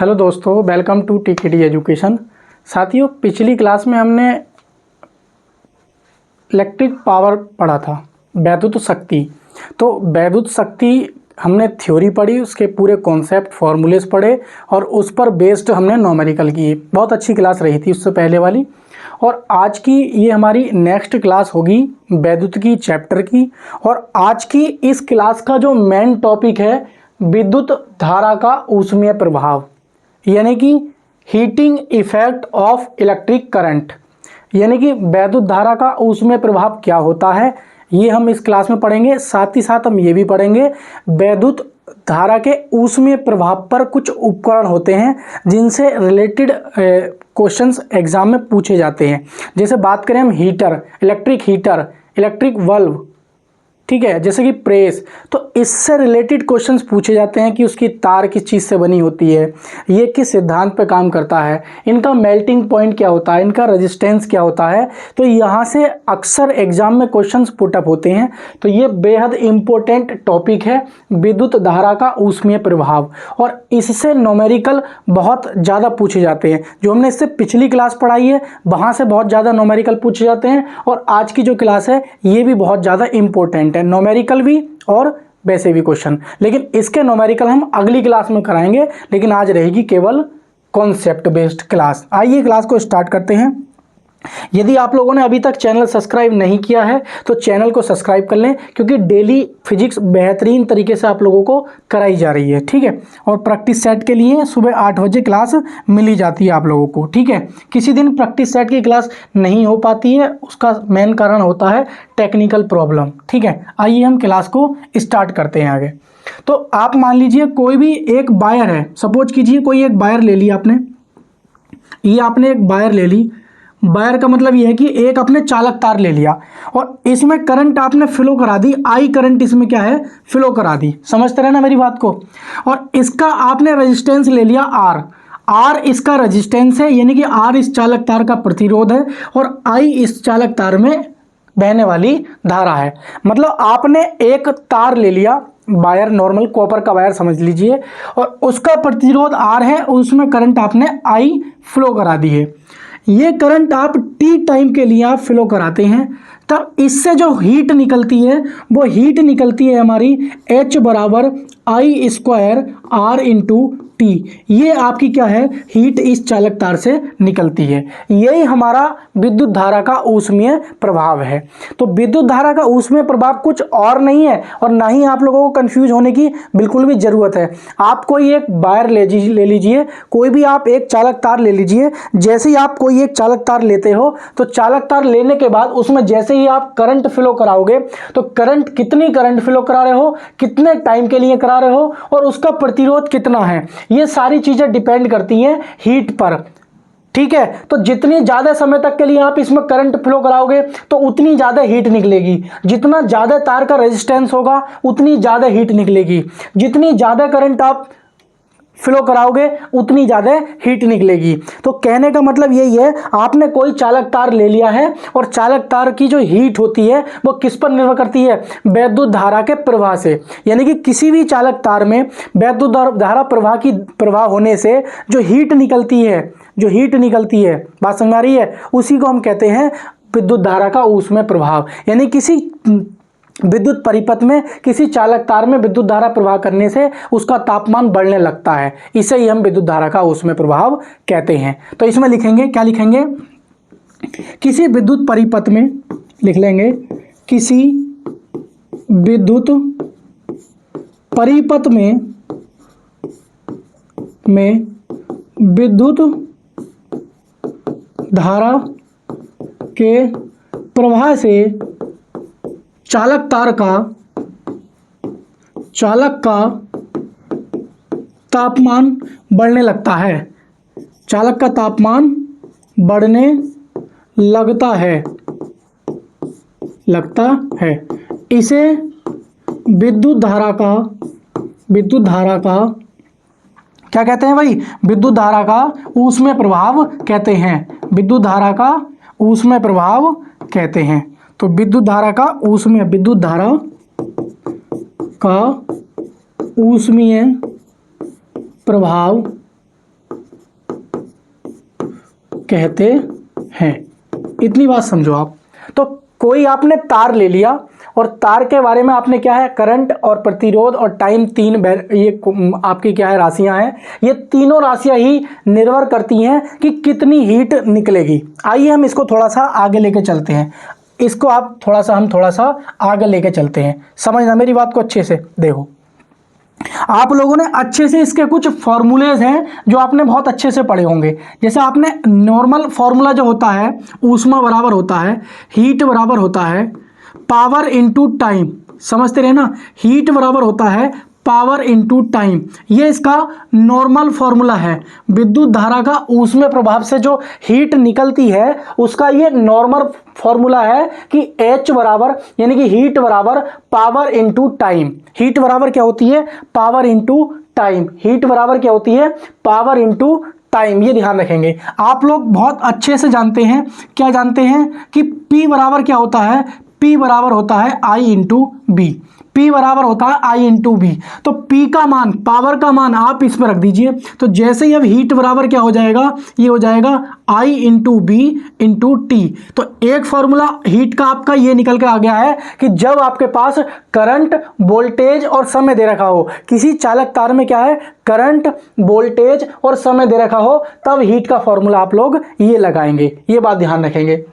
Hello दोस्तों, welcome to टीकेडी education. साथियों, पिछली क्लास में हमने इलेक्ट्रिक पावर पढ़ा था, वैद्युत शक्ति। तो वैद्युत शक्ति हमने थ्योरी पढ़ी, उसके पूरे कॉन्सेप्ट फॉर्मूलेस पढ़े और उस पर बेस्ड हमने न्यूमेरिकल किए। बहुत अच्छी क्लास रही थी उससे पहले वाली। और आज की ये हमारी नेक्स्ट क्लास होगी वैद्युत की चैप्टर की। और आज की इस क्लास का जो मेन टॉपिक है विद्युत धारा का ऊष्मीय प्रभाव, यानी कि heating effect of electric current, यानी कि वैद्युत धारा का ऊष्मीय प्रभाव क्या होता है, ये हम इस क्लास में पढ़ेंगे। साथ ही साथ हम ये भी पढ़ेंगे वैद्युत धारा के ऊष्मीय प्रभाव पर कुछ उपकरण होते हैं जिनसे रिलेटेड क्वेश्चंस एग्जाम में पूछे जाते हैं। जैसे बात करें हम हीटर, इलेक्ट्रिक बल्ब, ठीक है, जैसे कि प्रेस, तो इससे रिलेटेड क्वेश्चंस पूछे जाते हैं कि उसकी तार किस चीज़ से बनी होती है, ये किस सिद्धांत पे काम करता है, इनका मेल्टिंग पॉइंट क्या होता है, इनका रेजिस्टेंस क्या होता है। तो यहाँ से अक्सर एग्जाम में क्वेश्चंस पुटअप होते हैं। तो ये बेहद इम्पोर्टेंट टॉपिक है विद्युत धारा का ऊष्मीय प्रभाव, और इससे न्यूमेरिकल बहुत ज़्यादा पूछे जाते हैं। जो हमने इससे पिछली क्लास पढ़ाई है वहाँ से बहुत ज़्यादा न्यूमेरिकल पूछे जाते हैं, और आज की जो क्लास है ये भी बहुत ज़्यादा इंपॉर्टेंट है, न्यूमेरिकल भी और वैसे भी क्वेश्चन। लेकिन इसके न्यूमेरिकल हम अगली क्लास में कराएंगे, लेकिन आज रहेगी केवल कॉन्सेप्ट बेस्ड क्लास। आइए क्लास को स्टार्ट करते हैं। यदि आप लोगों ने अभी तक चैनल सब्सक्राइब नहीं किया है तो चैनल को सब्सक्राइब कर लें, क्योंकि डेली फिजिक्स बेहतरीन तरीके से आप लोगों को कराई जा रही है, ठीक है। और प्रैक्टिस सेट के लिए सुबह 8 बजे क्लास मिली जाती है आप लोगों को, ठीक है। किसी दिन प्रैक्टिस सेट की क्लास नहीं हो पाती है, उसका मेन कारण होता है टेक्निकल प्रॉब्लम, ठीक है। आइए हम क्लास को स्टार्ट करते हैं आगे। तो आप मान लीजिए कोई भी एक वायर है, सपोज कीजिए कोई एक वायर ले लिया आपने, ये आपने एक वायर ले ली। वायर का मतलब यह है कि एक आपने चालक तार ले लिया और इसमें करंट आपने फ्लो करा दी, आई करंट इसमें क्या है, फ्लो करा दी। समझते रहे ना मेरी बात को। और इसका आपने रेजिस्टेंस ले लिया आर इसका रेजिस्टेंस है, यानी कि आर इस चालक तार का प्रतिरोध है और आई इस चालक तार में बहने वाली धारा है। मतलब आपने एक तार ले लिया, वायर, नॉर्मल कॉपर का वायर समझ लीजिए, और उसका प्रतिरोध आर है, उसमें करंट आपने आई फ्लो करा दी है। ये करंट आप टी टाइम के लिए आप फ्लो कराते हैं, तब इससे जो हीट निकलती है वो हीट निकलती है हमारी H बराबर I square R into T. ये आपकी क्या है, हीट इस चालक तार से निकलती है। यही हमारा विद्युत धारा का ऊष्मीय प्रभाव है। तो विद्युत धारा का ऊष्मीय प्रभाव कुछ और नहीं है, और ना ही आप लोगों को कंफ्यूज होने की बिल्कुल भी जरूरत है। आप कोई एक वायर ले लीजिए, कोई भी आप एक चालक तार ले लीजिए। जैसे ही आप कोई एक चालक तार लेते हो तो चालक तार लेने के बाद उसमें जैसे ही आप करंट फ्लो कराओगे तो कितनी करंट फ्लो करा रहे हो, कितने टाइम के लिए करा रहे हो, और उसका प्रतिरोध कितना है, ये सारी चीजें डिपेंड करती हैं हीट पर, ठीक है। तो जितनी ज्यादा समय तक के लिए आप इसमें करंट फ्लो कराओगे तो उतनी ज्यादा हीट निकलेगी। जितना ज्यादा तार का रेजिस्टेंस होगा उतनी ज्यादा हीट निकलेगी। जितनी ज्यादा करंट आप फ्लो कराओगे उतनी ज्यादा हीट निकलेगी। तो कहने का मतलब यही है, आपने कोई चालक तार ले लिया है और चालक तार की जो हीट होती है वो किस पर निर्भर करती है, वैद्युत धारा के प्रवाह से। यानी कि किसी भी चालक तार में वैद्युत धारा प्रवाह होने से जो हीट निकलती है, बात समझ आ रही है, उसी को हम कहते हैं विद्युत धारा का ऊष्मीय प्रभाव। यानी किसी विद्युत परिपथ में, किसी चालक तार में विद्युत धारा प्रवाह करने से उसका तापमान बढ़ने लगता है, इसे ही हम विद्युत धारा का ऊष्मीय प्रभाव कहते हैं। तो इसमें लिखेंगे, क्या लिखेंगे, किसी विद्युत परिपथ में लिख लेंगे, किसी विद्युत परिपथ में विद्युत धारा के प्रवाह से चालक का तापमान बढ़ने लगता है, चालक का तापमान बढ़ने लगता है। इसे विद्युत धारा का क्या कहते हैं भाई, विद्युत धारा का ऊष्मीय प्रभाव कहते हैं। विद्युत धारा का ऊष्मीय प्रभाव कहते हैं। तो विद्युत धारा का ऊष्मीय प्रभाव कहते हैं। इतनी बात समझो आप। तो कोई आपने तार ले लिया और तार के बारे में आपने क्या है, करंट और प्रतिरोध और टाइम, तीन ये आपकी क्या है, राशियां हैं। ये तीनों राशियां ही निर्भर करती हैं कि कितनी हीट निकलेगी। आइए हम इसको थोड़ा सा आगे लेके चलते हैं। इसको आप हम थोड़ा सा आगे लेके चलते हैं। समझना मेरी बात को अच्छे से। देखो, आप लोगों ने अच्छे से इसके कुछ फॉर्मूलेज हैं जो आपने बहुत अच्छे से पढ़े होंगे। जैसे आपने नॉर्मल फॉर्मूला जो होता है, ऊष्मा बराबर होता है हीट बराबर होता है पावर इनटू टाइम। समझते रहे ना, हीट बराबर होता है पावर इनटू टाइम। ये इसका नॉर्मल फॉर्मूला है। विद्युत धारा का ऊष्मीय प्रभाव से जो हीट निकलती है उसका ये नॉर्मल फॉर्मूला है कि H बराबर, यानी कि हीट बराबर पावर इनटू टाइम। हीट बराबर क्या होती है, पावर इनटू टाइम। हीट बराबर क्या होती है, पावर इनटू टाइम। ये ध्यान रखेंगे। आप लोग बहुत अच्छे से जानते हैं, क्या जानते हैं कि P बराबर क्या होता है, P बराबर होता है I इंटू बी। P बराबर होता है I इंटू बी। तो P का मान, पावर का मान आप इसमें रख दीजिए। तो जैसे ही अब हीट बराबर क्या हो जाएगा, ये हो जाएगा I into B into T. तो एक फॉर्मूला हीट का आपका ये निकल के आ गया है कि जब आपके पास करंट, वोल्टेज और समय दे रखा हो, किसी चालक तार में क्या है, करंट, वोल्टेज और समय दे रखा हो, तब हीट का फॉर्मूला आप लोग ये लगाएंगे। ये बात ध्यान रखेंगे,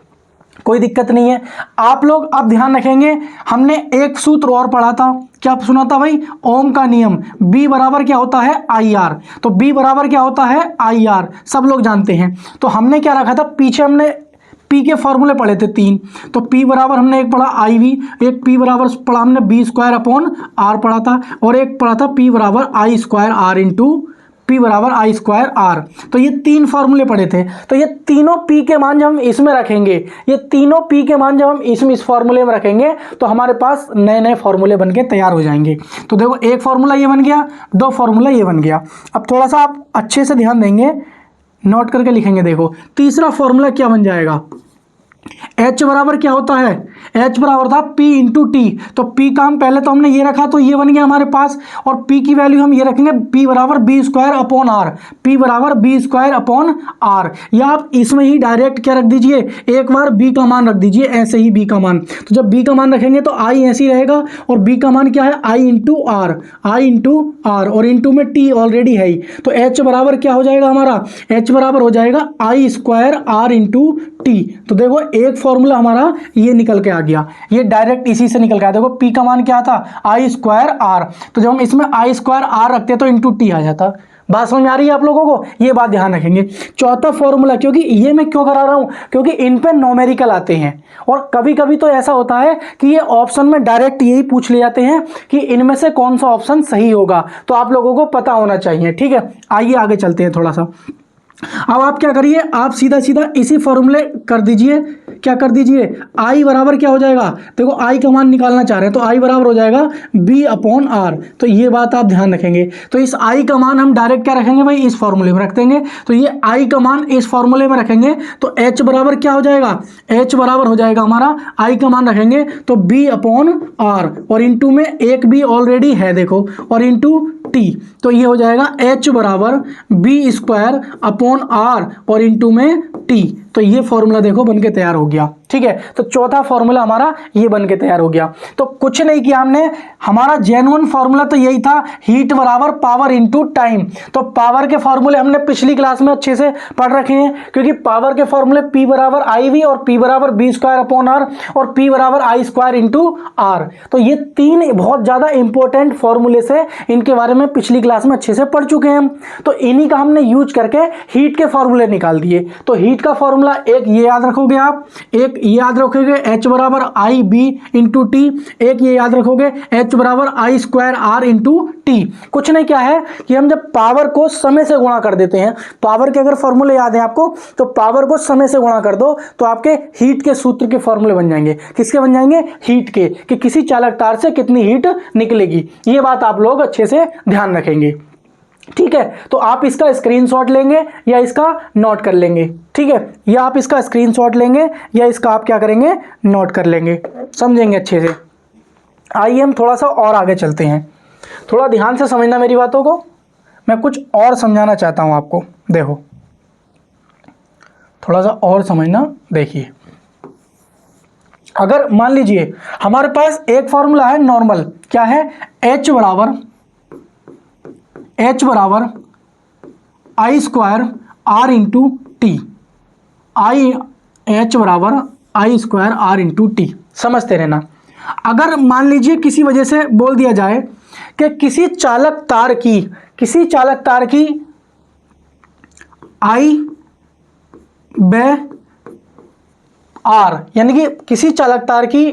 कोई दिक्कत नहीं है। आप लोग अब ध्यान रखेंगे, हमने एक सूत्र और पढ़ा था, क्या सुना था भाई, ओम का नियम। B बराबर क्या होता है, IR। तो B बराबर क्या होता है, IR, सब लोग जानते हैं। तो हमने क्या रखा था, पीछे हमने P के फॉर्मूले पढ़े थे 3। तो P बराबर हमने एक पढ़ा IV, एक P बराबर पढ़ा हमने B स्क्वायर अपॉन R पढ़ा था, और एक पढ़ा था P बराबर I square R into P बराबर I स्क्वायर R। तो ये 3 फॉर्मूले पढ़े थे। तो ये तीनों P के मान जब हम इसमें रखेंगे, ये तीनों P के मान जब हम इस फॉर्मूले में रखेंगे, तो हमारे पास नए नए फॉर्मूले बनके तैयार हो जाएंगे। तो देखो, एक फॉर्मूला ये बन गया, 2 फॉर्मूला ये बन गया। अब थोड़ा सा आप अच्छे से ध्यान देंगे, नोट करके लिखेंगे। देखो, तीसरा फॉर्मूला क्या बन जाएगा, H बराबर क्या होता है, H बराबर था P इंटू टी। तो P का हम पहले तो हमने ये रखा, तो ये बन गया हमारे पास, और P की वैल्यू हम ये रखेंगे, P बराबर B square upon R। P बराबर B स्क्वायर अपॉन R। या आप इसमें ही डायरेक्ट क्या रख दीजिए, एक बार B का मान रख दीजिए, ऐसे ही B का मान। तो जब B का मान रखेंगे तो I ऐसे ही रहेगा, और B का मान क्या है, I into R, I into R, और इंटू में T ऑलरेडी है ही। तो H बराबर क्या हो जाएगा हमारा, H बराबर हो जाएगा I square R into T. तो देखो, एक फॉर्मूला हमारा ये निकल के आ गया, ये डायरेक्ट इसी से निकल के आया। देखो, P का मान क्या था, I स्क्वायर R। तो जब हम इसमें I स्क्वायर R रखते तो इंटू टी आ जाता। बात समझ में आ रही है आप लोगों को, ये बात ध्यान रखेंगे। चौथा फॉर्मूला, क्योंकि ये मैं क्यों करा रहा हूं, क्योंकि इन पे न्यूमेरिकल आते हैं, और कभी कभी तो ऐसा होता है कि ये ऑप्शन में डायरेक्ट यही पूछ ले जाते हैं कि इनमें से कौन सा ऑप्शन सही होगा। तो आप लोगों को पता होना चाहिए, ठीक है। आइए आगे चलते हैं थोड़ा सा। अब आप क्या करिए, आप सीधा सीधा इसी फॉर्मूले कर दीजिए। क्या कर दीजिए, I बराबर क्या हो जाएगा, देखो I का मान निकालना चाह रहे हैं, तो I बराबर हो जाएगा B अपॉन R। तो ये बात आप ध्यान रखेंगे। तो इस I का मान हम डायरेक्ट क्या रखेंगे भाई, इस फॉर्मूले में रख देंगे। तो ये I का मान इस फॉर्मूले में रखेंगे, तो H बराबर क्या हो जाएगा, H बराबर हो जाएगा हमारा, I का मान रखेंगे तो B अपॉन R, और इंटू में एक B ऑलरेडी है देखो, और इंटू T। तो ये हो जाएगा H बराबर B स्क्वायर अपॉन R, और इंटू में T। तो ये फॉर्मूला देखो बन के तैयार हो गया, ठीक है। तो चौथा फॉर्मूला हमारा ये बन के तैयार हो गया। तो कुछ नहीं किया हमने, हमारा जेन्युइन फॉर्मूला तो यही था, हीट बराबर पावर इनटू टाइम। तो पावर के फॉर्मूले हमने पिछली क्लास में अच्छे से पढ़ रखे हैं, क्योंकि पावर के फॉर्मूले P बराबर IV, और P बराबर B स्क्वायर अपॉन R, और P बराबर I स्क्वायर इंटू R। तो ये 3 बहुत ज्यादा इंपॉर्टेंट फॉर्मूले से, इनके बारे में पिछली क्लास में अच्छे से पढ़ चुके हैं हम। तो इन्हीं का हमने यूज करके हीट के फॉर्मूले निकाल दिए। तो हीट का फॉर्मूला एक ये याद रखोगे आप, एक ये याद रखोगे H बराबर IB इंटू टी, एक ये याद रखोगे H बराबर I square R into T. कुछ नहीं, क्या है कि हम जब पावर को समय से गुणा कर देते हैं, पावर के अगर फॉर्मूले याद है आपको, तो पावर को समय से गुणा कर दो तो आपके हीट के सूत्र के फॉर्मूले बन जाएंगे। किसके बन जाएंगे, हीट के, कि किसी चालक तार से कितनी हीट निकलेगी। ये बात आप लोग अच्छे से ध्यान रखेंगे, ठीक है। तो आप इसका स्क्रीनशॉट लेंगे या इसका नोट कर लेंगे, ठीक है। या आप इसका स्क्रीनशॉट लेंगे या इसका आप क्या करेंगे, नोट कर लेंगे, समझेंगे अच्छे से। आइए हम थोड़ा सा और आगे चलते हैं, थोड़ा ध्यान से समझना मेरी बातों को, मैं कुछ और समझाना चाहता हूं आपको। देखो, थोड़ा सा और समझना। देखिए, अगर मान लीजिए हमारे पास एक फॉर्मूला है नॉर्मल, क्या है, H बराबर I square R into T, H बराबर I square R into T, समझते रहना। अगर मान लीजिए किसी वजह से बोल दिया जाए कि किसी चालक तार की आई बे आर, यानी कि किसी चालक तार की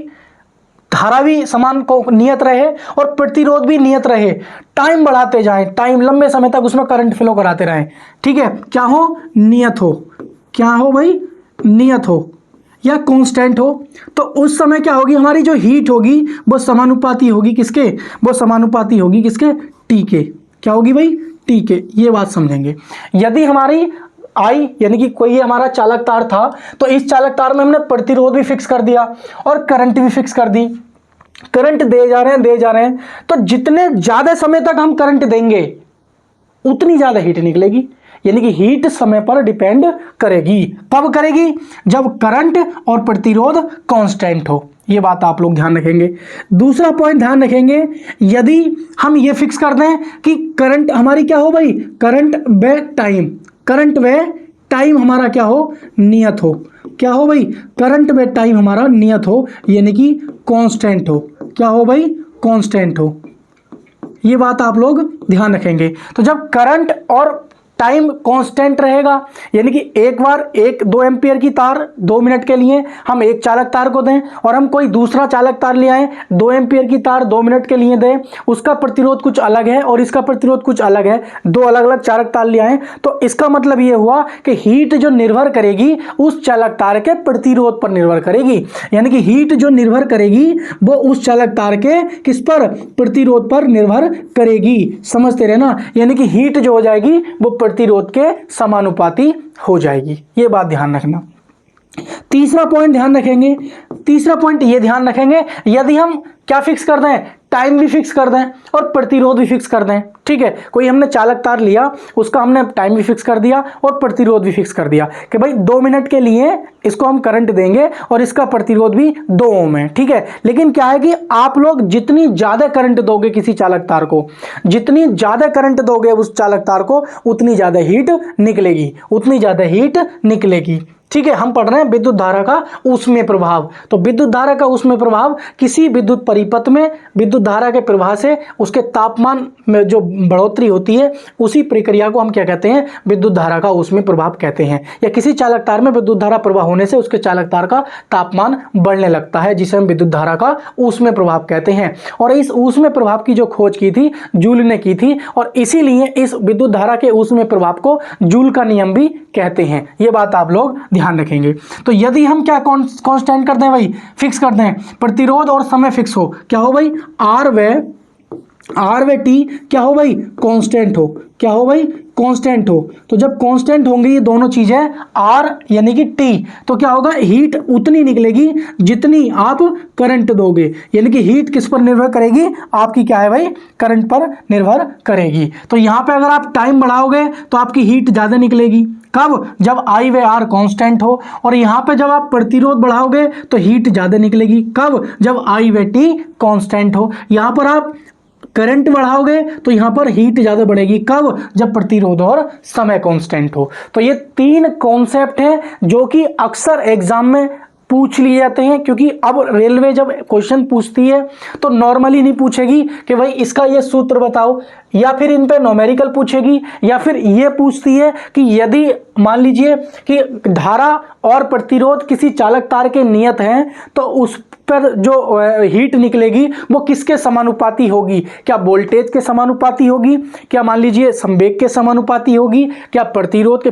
धारा भी समान को नियत रहे और प्रतिरोध भी नियत रहे, टाइम बढ़ाते जाएं, टाइम लंबे समय तक उसमें करंट फ्लो कराते रहें, ठीक है, क्या हो, नियत हो, क्या हो भाई, नियत हो या कांस्टेंट हो, तो उस समय क्या होगी, हमारी जो हीट होगी वो समानुपाती होगी किसके, वो समानुपाती होगी किसके, टी के। क्या होगी भाई, टी के। ये बात समझेंगे। यदि हमारी आई यानी कि कोई हमारा चालक तार था, तो इस चालक तार में हमने प्रतिरोध भी फिक्स कर दिया और करंट भी फिक्स कर दी, करंट दे जा रहे हैं, तो जितने ज्यादा समय तक हम करंट देंगे उतनी ज्यादा हीट निकलेगी, यानी कि हीट समय पर डिपेंड करेगी। कब करेगी, जब करंट और प्रतिरोध कांस्टेंट हो। ये बात आप लोग ध्यान रखेंगे। दूसरा पॉइंट ध्यान रखेंगे, यदि हम ये फिक्स कर दें कि करंट हमारी क्या हो भाई, करंट व टाइम हमारा क्या हो, नियत हो, क्या हो भाई, करंट व टाइम हमारा नियत हो, यानी कि कांस्टेंट हो, क्या हो भाई, कांस्टेंट हो। ये बात आप लोग ध्यान रखेंगे। तो जब करंट और टाइम कांस्टेंट रहेगा, यानी कि एक बार 2 एम्पियर की तार 2 मिनट के लिए हम एक चालक तार को दें और हम कोई दूसरा चालक तार ले आए 2 एम्पियर की तार 2 मिनट के लिए दें, उसका प्रतिरोध कुछ अलग है और इसका प्रतिरोध कुछ अलग है, 2 अलग अलग चालक तार ले आए, तो इसका मतलब ये हुआ कि हीट जो निर्भर करेगी उस चालक तार के प्रतिरोध पर निर्भर करेगी, यानी कि हीट जो निर्भर करेगी वो उस चालक तार के किस पर, प्रतिरोध पर निर्भर करेगी, समझते रहना, यानी कि हीट जो हो जाएगी वो प्रतिरोध के समानुपाती हो जाएगी। ये बात ध्यान रखना। तीसरा पॉइंट ध्यान रखेंगे, तीसरा पॉइंट ये ध्यान रखेंगे, यदि हम क्या फिक्स कर दें, टाइम भी फिक्स कर दें और प्रतिरोध भी फिक्स कर दें, ठीक है, कोई हमने चालक तार लिया, उसका हमने टाइम भी फिक्स कर दिया और प्रतिरोध भी फिक्स कर दिया कि भाई 2 मिनट के लिए इसको हम करंट देंगे और इसका प्रतिरोध भी 2 ओम है, ठीक है। लेकिन क्या है कि आप लोग जितनी ज्यादा करंट दोगे किसी चालक तार को, जितनी ज्यादा करंट दोगे उस चालक तार को, उतनी ज्यादा हीट निकलेगी, उतनी ज्यादा हीट निकलेगी, ठीक है। हम पढ़ रहे हैं विद्युत धारा का ऊष्मीय प्रभाव, तो विद्युत धारा का ऊष्मीय प्रभाव किसी विद्युत परिपथ में विद्युत धारा के प्रवाह से उसके तापमान में जो बढ़ोतरी होती है, उसी प्रक्रिया को हम क्या कहते हैं, विद्युत धारा का ऊष्मीय प्रभाव कहते हैं। या किसी चालक तार में विद्युत धारा प्रवाह होने से उसके चालक तार का तापमान बढ़ने लगता है, जिसे हम विद्युत धारा का ऊष्मीय प्रभाव कहते हैं। और इस ऊष्मीय प्रभाव की जो खोज की थी जूल ने की थी, और इसीलिए इस विद्युत धारा के ऊष्मीय प्रभाव को जूल का नियम भी कहते हैं। ये बात आप लोग ध्यान रखेंगे। तो यदि हम क्या कांस्टेंट कर दें भाई, फिक्स कर दें, प्रतिरोध और समय फिक्स हो, क्या हो भाई, आर व टी क्या हो भाई, कांस्टेंट हो, क्या हो भाई, कांस्टेंट हो। तो जब कांस्टेंट होंगी ये दोनों चीजें, आर यानी कि टी, तो क्या होगा, हीट उतनी निकलेगी जितनी आप करंट दोगे, यानी कि हीट किस पर निर्भर करेगी, आपकी क्या है भाई, करंट पर निर्भर करेगी। तो यहां पे अगर आप टाइम बढ़ाओगे तो आपकी हीट ज्यादा निकलेगी, कब, जब आई व आर कांस्टेंट हो, और यहां पे जब आप प्रतिरोध बढ़ाओगे तो हीट ज्यादा निकलेगी, कब, जब आई व टी कांस्टेंट हो। यहां पर आप करंट बढ़ाओगे तो यहां पर हीट ज्यादा बढ़ेगी, कब, जब प्रतिरोध और समय कांस्टेंट हो। तो ये 3 कॉन्सेप्ट हैं जो कि अक्सर एग्जाम में पूछ लिए जाते हैं, क्योंकि अब रेलवे जब क्वेश्चन पूछती है तो नॉर्मली नहीं पूछेगी कि भाई इसका ये सूत्र बताओ, या फिर इन पे न्यूमेरिकल पूछेगी, या फिर ये पूछती है कि यदि मान लीजिए कि धारा और प्रतिरोध किसी चालक तार के नियत हैं तो उस पर जो हीट निकलेगी वो किसके समानुपाती होगी, क्या वोल्टेज के समानुपाती होगी, क्या मान लीजिए संवेग के समानुपाती होगी, क्या प्रतिरोध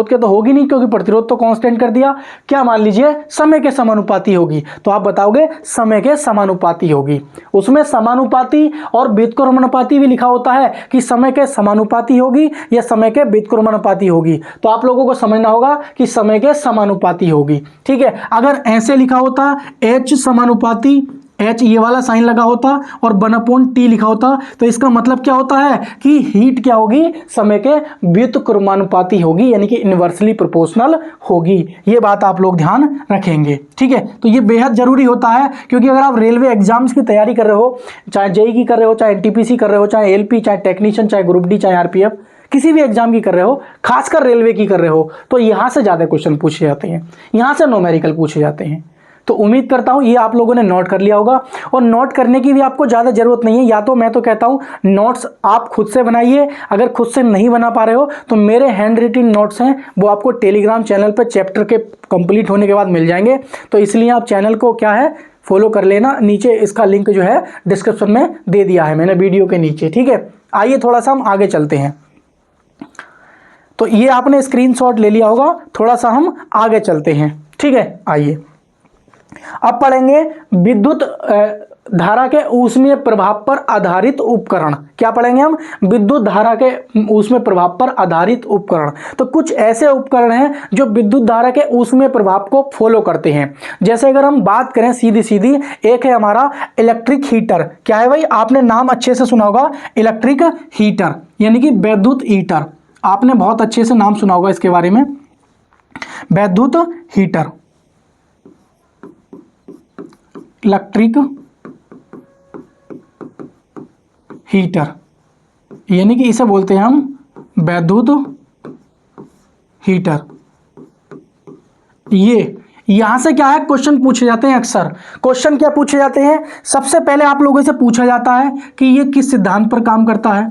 के तो होगी नहीं क्योंकि प्रतिरोध तो कांस्टेंट कर दिया, क्या मान लीजिए समय के समानुपाती होगी। तो आप बताओगे समय के समानुपाती होगी। उसमें समानुपाती और व्युत्क्रमानुपाती भी लिखा होता है कि समय के समानुपाती होगी या समय के व्युत्क्रमानुपाती होगी, तो आप लोगों को समझना होगा कि समय के समानुपाती होगी, ठीक है। अगर ऐसे लिखा होता H समानुपाती H ये वाला साइन लगा होता और 1/T लिखा होता, तो इसका मतलब क्या होता है कि हीट क्या होगी, समय के व्युत्क्रमानुपाती होगी, यानी कि इन्वर्सली प्रोपोर्शनल होगी। ये बात आप लोग ध्यान रखेंगे, ठीक है। तो ये बेहद जरूरी होता है, क्योंकि अगर आप रेलवे एग्जाम्स की तैयारी कर रहे हो, चाहे जेईई की कर रहे हो, चाहे एनटीपीसी कर रहे हो, चाहे एलपी, चाहे टेक्नीशियन, चाहे ग्रुप डी, चाहे आरपीएफ, किसी भी एग्जाम की कर रहे हो, खासकर रेलवे की कर रहे हो, तो यहां से ज्यादा क्वेश्चन पूछे जाते हैं, यहां से न्यूमेरिकल पूछे जाते हैं। तो उम्मीद करता हूं ये आप लोगों ने नोट कर लिया होगा, और नोट करने की भी आपको ज़्यादा ज़रूरत नहीं है, या तो मैं तो कहता हूं नोट्स आप खुद से बनाइए, अगर खुद से नहीं बना पा रहे हो तो मेरे हैंड रिटन नोट्स हैं वो आपको टेलीग्राम चैनल पर चैप्टर के कंप्लीट होने के बाद मिल जाएंगे। तो इसलिए आप चैनल को क्या है फॉलो कर लेना, नीचे इसका लिंक जो है डिस्क्रिप्शन में दे दिया है मैंने वीडियो के नीचे, ठीक है। आइए थोड़ा सा हम आगे चलते हैं। तो ये आपने स्क्रीनशॉट ले लिया होगा, थोड़ा सा हम आगे चलते हैं, ठीक है। आइए अब पढ़ेंगे विद्युत धारा के ऊष्मीय प्रभाव पर आधारित उपकरण। क्या पढ़ेंगे हम? विद्युत धारा के ऊष्मीय प्रभाव पर आधारित उपकरण। तो कुछ ऐसे उपकरण हैं जो विद्युत धारा के ऊष्मीय प्रभाव को फॉलो करते हैं। जैसे अगर हम बात करें सीधी सीधी, एक है हमारा इलेक्ट्रिक हीटर। क्या है भाई? आपने नाम अच्छे से सुना होगा, इलेक्ट्रिक हीटर यानी कि विद्युत हीटर। आपने बहुत अच्छे से नाम सुना होगा इसके बारे में, विद्युत हीटर, इलेक्ट्रिक हीटर, यानी कि इसे बोलते हैं हम विद्युत हीटर। ये यहां से क्या है क्वेश्चन पूछे जाते हैं अक्सर। क्वेश्चन क्या पूछे जाते हैं? सबसे पहले आप लोगों से पूछा जाता है कि ये किस सिद्धांत पर काम करता है।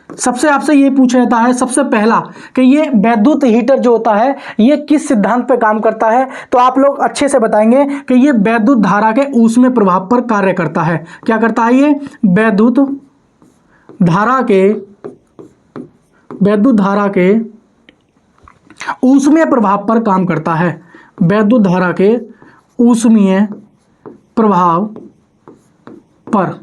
सबसे आपसे ये पूछा जाता है सबसे पहला कि ये विद्युत हीटर जो होता है ये किस सिद्धांत पे काम करता है। तो आप लोग अच्छे से बताएंगे कि ये विद्युत धारा के ऊष्मीय प्रभाव पर कार्य करता है। क्या करता है? ये विद्युत धारा के ऊष्मीय प्रभाव पर काम करता है। विद्युत धारा के ऊष्मीय प्रभाव पर,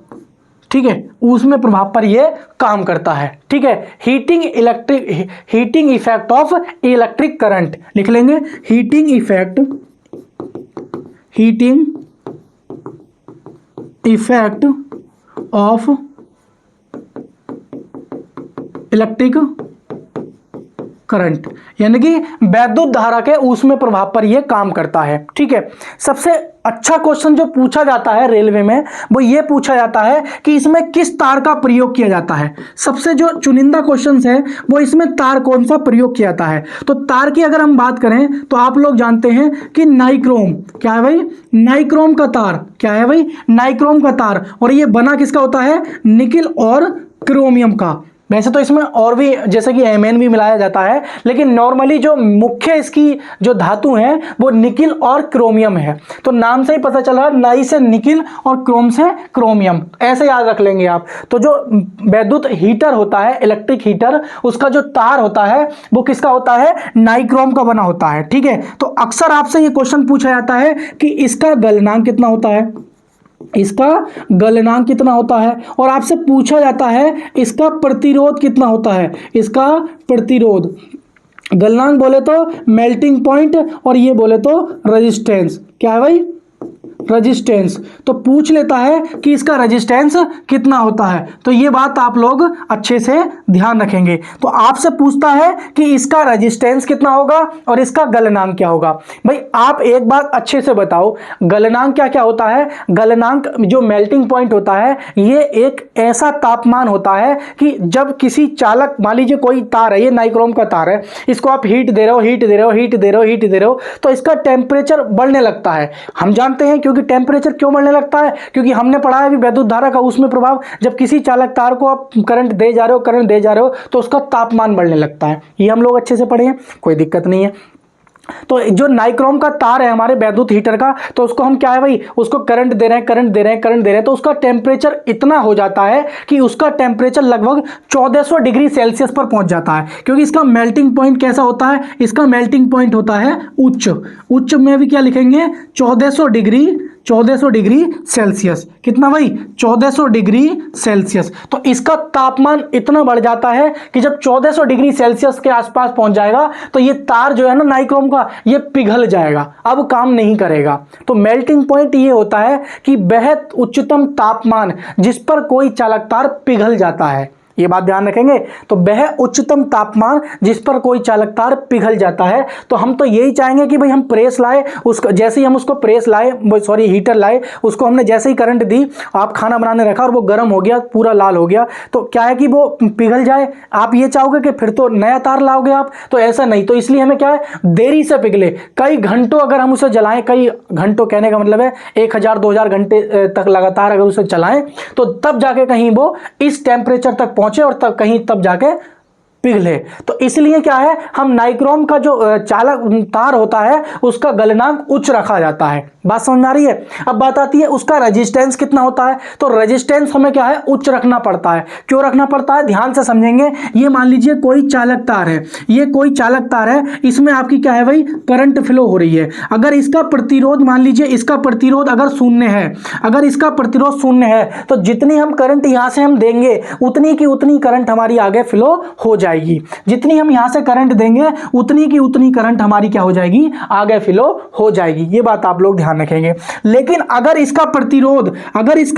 ठीक है, ऊष्मीय प्रभाव पर ये काम करता है, ठीक है। Heating effect of electric current लिख लेंगे। Heating effect of electric current, यानी कि विद्युत धारा के ऊष्मीय प्रभाव पर यह काम करता है, ठीक है। सबसे अच्छा क्वेश्चन जो पूछा जाता है रेलवे में वो ये पूछा जाता है कि इसमें किस तार का प्रयोग किया जाता है। सबसे जो चुनिंदा क्वेश्चंस है वो इसमें तार कौन सा प्रयोग किया जाता है। तो तार की अगर हम बात करें तो आप लोग जानते हैं कि नाइक्रोम। क्या है भाई? नाइक्रोम का तार। क्या है भाई? नाइक्रोम का तार। और ये बना किसका होता है? निकिल और क्रोमियम का। वैसे तो इसमें और भी जैसे कि एमएन भी मिलाया जाता है, लेकिन नॉर्मली जो मुख्य इसकी जो धातु है वो निकिल और क्रोमियम है। तो नाम से ही पता चला, नाई से निकिल और क्रोम से क्रोमियम, ऐसे याद रख लेंगे आप। तो जो विद्युत हीटर होता है, इलेक्ट्रिक हीटर, उसका जो तार होता है वो किसका होता है? नाइक्रोम का बना होता है, ठीक है। तो अक्सर आपसे ये क्वेश्चन पूछा जाता है कि इसका गलनांक कितना होता है, इसका गलनांक कितना होता है, और आपसे पूछा जाता है इसका प्रतिरोध कितना होता है। इसका प्रतिरोध, गलनांक बोले तो मेल्टिंग पॉइंट और ये बोले तो रेजिस्टेंस। क्या है भाई? रेजिस्टेंस। तो पूछ लेता है कि इसका रेजिस्टेंस कितना होता है। तो ये बात आप लोग अच्छे से ध्यान रखेंगे। तो आपसे पूछता है कि इसका रेजिस्टेंस कितना होगा और इसका गलनांक क्या होगा। भाई आप एक बात अच्छे से बताओ, गलनांक क्या क्या होता है? गलनांक जो मेल्टिंग पॉइंट होता है ये एक ऐसा तापमान होता है कि जब किसी चालक, मान लीजिए कोई तार है, ये नाइक्रोम का तार है, इसको आप हीट दे रहे हो, हीट दे रहे हो, हीट दे रहे हो, हीट दे रहे हो, तो इसका टेम्परेचर बढ़ने लगता है। हम जानते हैं क्योंकि टेम्परेचर क्यों बढ़ने लगता है, क्योंकि हमने पढ़ा है भी विद्युत धारा का ऊष्मीय प्रभाव, जब किसी चालक तार को आप करंट दे जा रहे हो तो उसका तापमान बढ़ने लगता है। ये हम लोग अच्छे से पढ़े हैं, कोई दिक्कत नहीं है। तो जो नाइक्रोम का तार है हमारे विद्युत हीटर का, तो उसको हम क्या है भाई, उसको करंट दे रहे हैं, तो उसका टेम्परेचर इतना हो जाता है कि उसका टेम्परेचर लगभग 1400 डिग्री सेल्सियस पर पहुंच जाता है। क्योंकि इसका मेल्टिंग पॉइंट कैसा होता है? इसका मेल्टिंग पॉइंट होता है उच्च। उच्च में भी क्या लिखेंगे? 1400 1400 डिग्री सेल्सियस। कितना भाई? 1400 डिग्री सेल्सियस। तो इसका तापमान इतना बढ़ जाता है कि जब 1400 डिग्री सेल्सियस के आसपास पहुंच जाएगा तो ये तार जो है ना नाइक्रोम का, ये पिघल जाएगा, अब काम नहीं करेगा। तो मेल्टिंग पॉइंट ये होता है कि बेहद उच्चतम तापमान जिस पर कोई चालक तार पिघल जाता है, ये बात ध्यान रखेंगे। तो वह उच्चतम तापमान जिस पर कोई चालक तार पिघल जाता है। तो हम तो यही चाहेंगे कि भाई हम प्रेस लाए, उसको जैसे ही हम उसको प्रेस लाए, सॉरी हीटर लाए, उसको हमने जैसे ही करंट दी, आप खाना बनाने रखा और वो गर्म हो गया, पूरा लाल हो गया, तो क्या है कि वो पिघल जाए। आप ये चाहोगे कि फिर तो नया तार लाओगे आप, तो ऐसा नहीं। तो इसलिए हमें क्या है, देरी से पिघले, कई घंटों अगर हम उसे जलाएं, कई घंटों कहने का मतलब है 1000-2000 घंटे तक लगातार अगर उसे चलाएं, तो तब जाके कहीं वो इस टेम्परेचर तक पहुंचे और तब कहीं तब जाके पिघले। तो इसलिए क्या है, हम नाइक्रोम का जो चालक तार होता है उसका गलनांक उच्च रखा जाता है। बात समझ में आ रही है? अब बात आती है उसका रेजिस्टेंस कितना होता है। तो रेजिस्टेंस हमें क्या है, उच्च रखना पड़ता है। क्यों रखना पड़ता है, ध्यान से समझेंगे। ये मान लीजिए कोई चालक तार है, ये कोई चालक तार है, इसमें आपकी क्या है भाई, करंट फ्लो हो रही है। अगर इसका प्रतिरोध, मान लीजिए इसका प्रतिरोध अगर शून्य है, अगर इसका प्रतिरोध शून्य है, तो जितनी हम करंट यहां से हम देंगे उतनी की उतनी करंट हमारी आगे फ्लो हो जाएगी। जितनी हम यहां से करंट देंगे उतनी की उतनी करंट हमारी क्या हो जाएगी, आगे फ्लो हो जाएगी। ये बात आप लोग ध्यान रखेंगे। लेकिन अगर इसका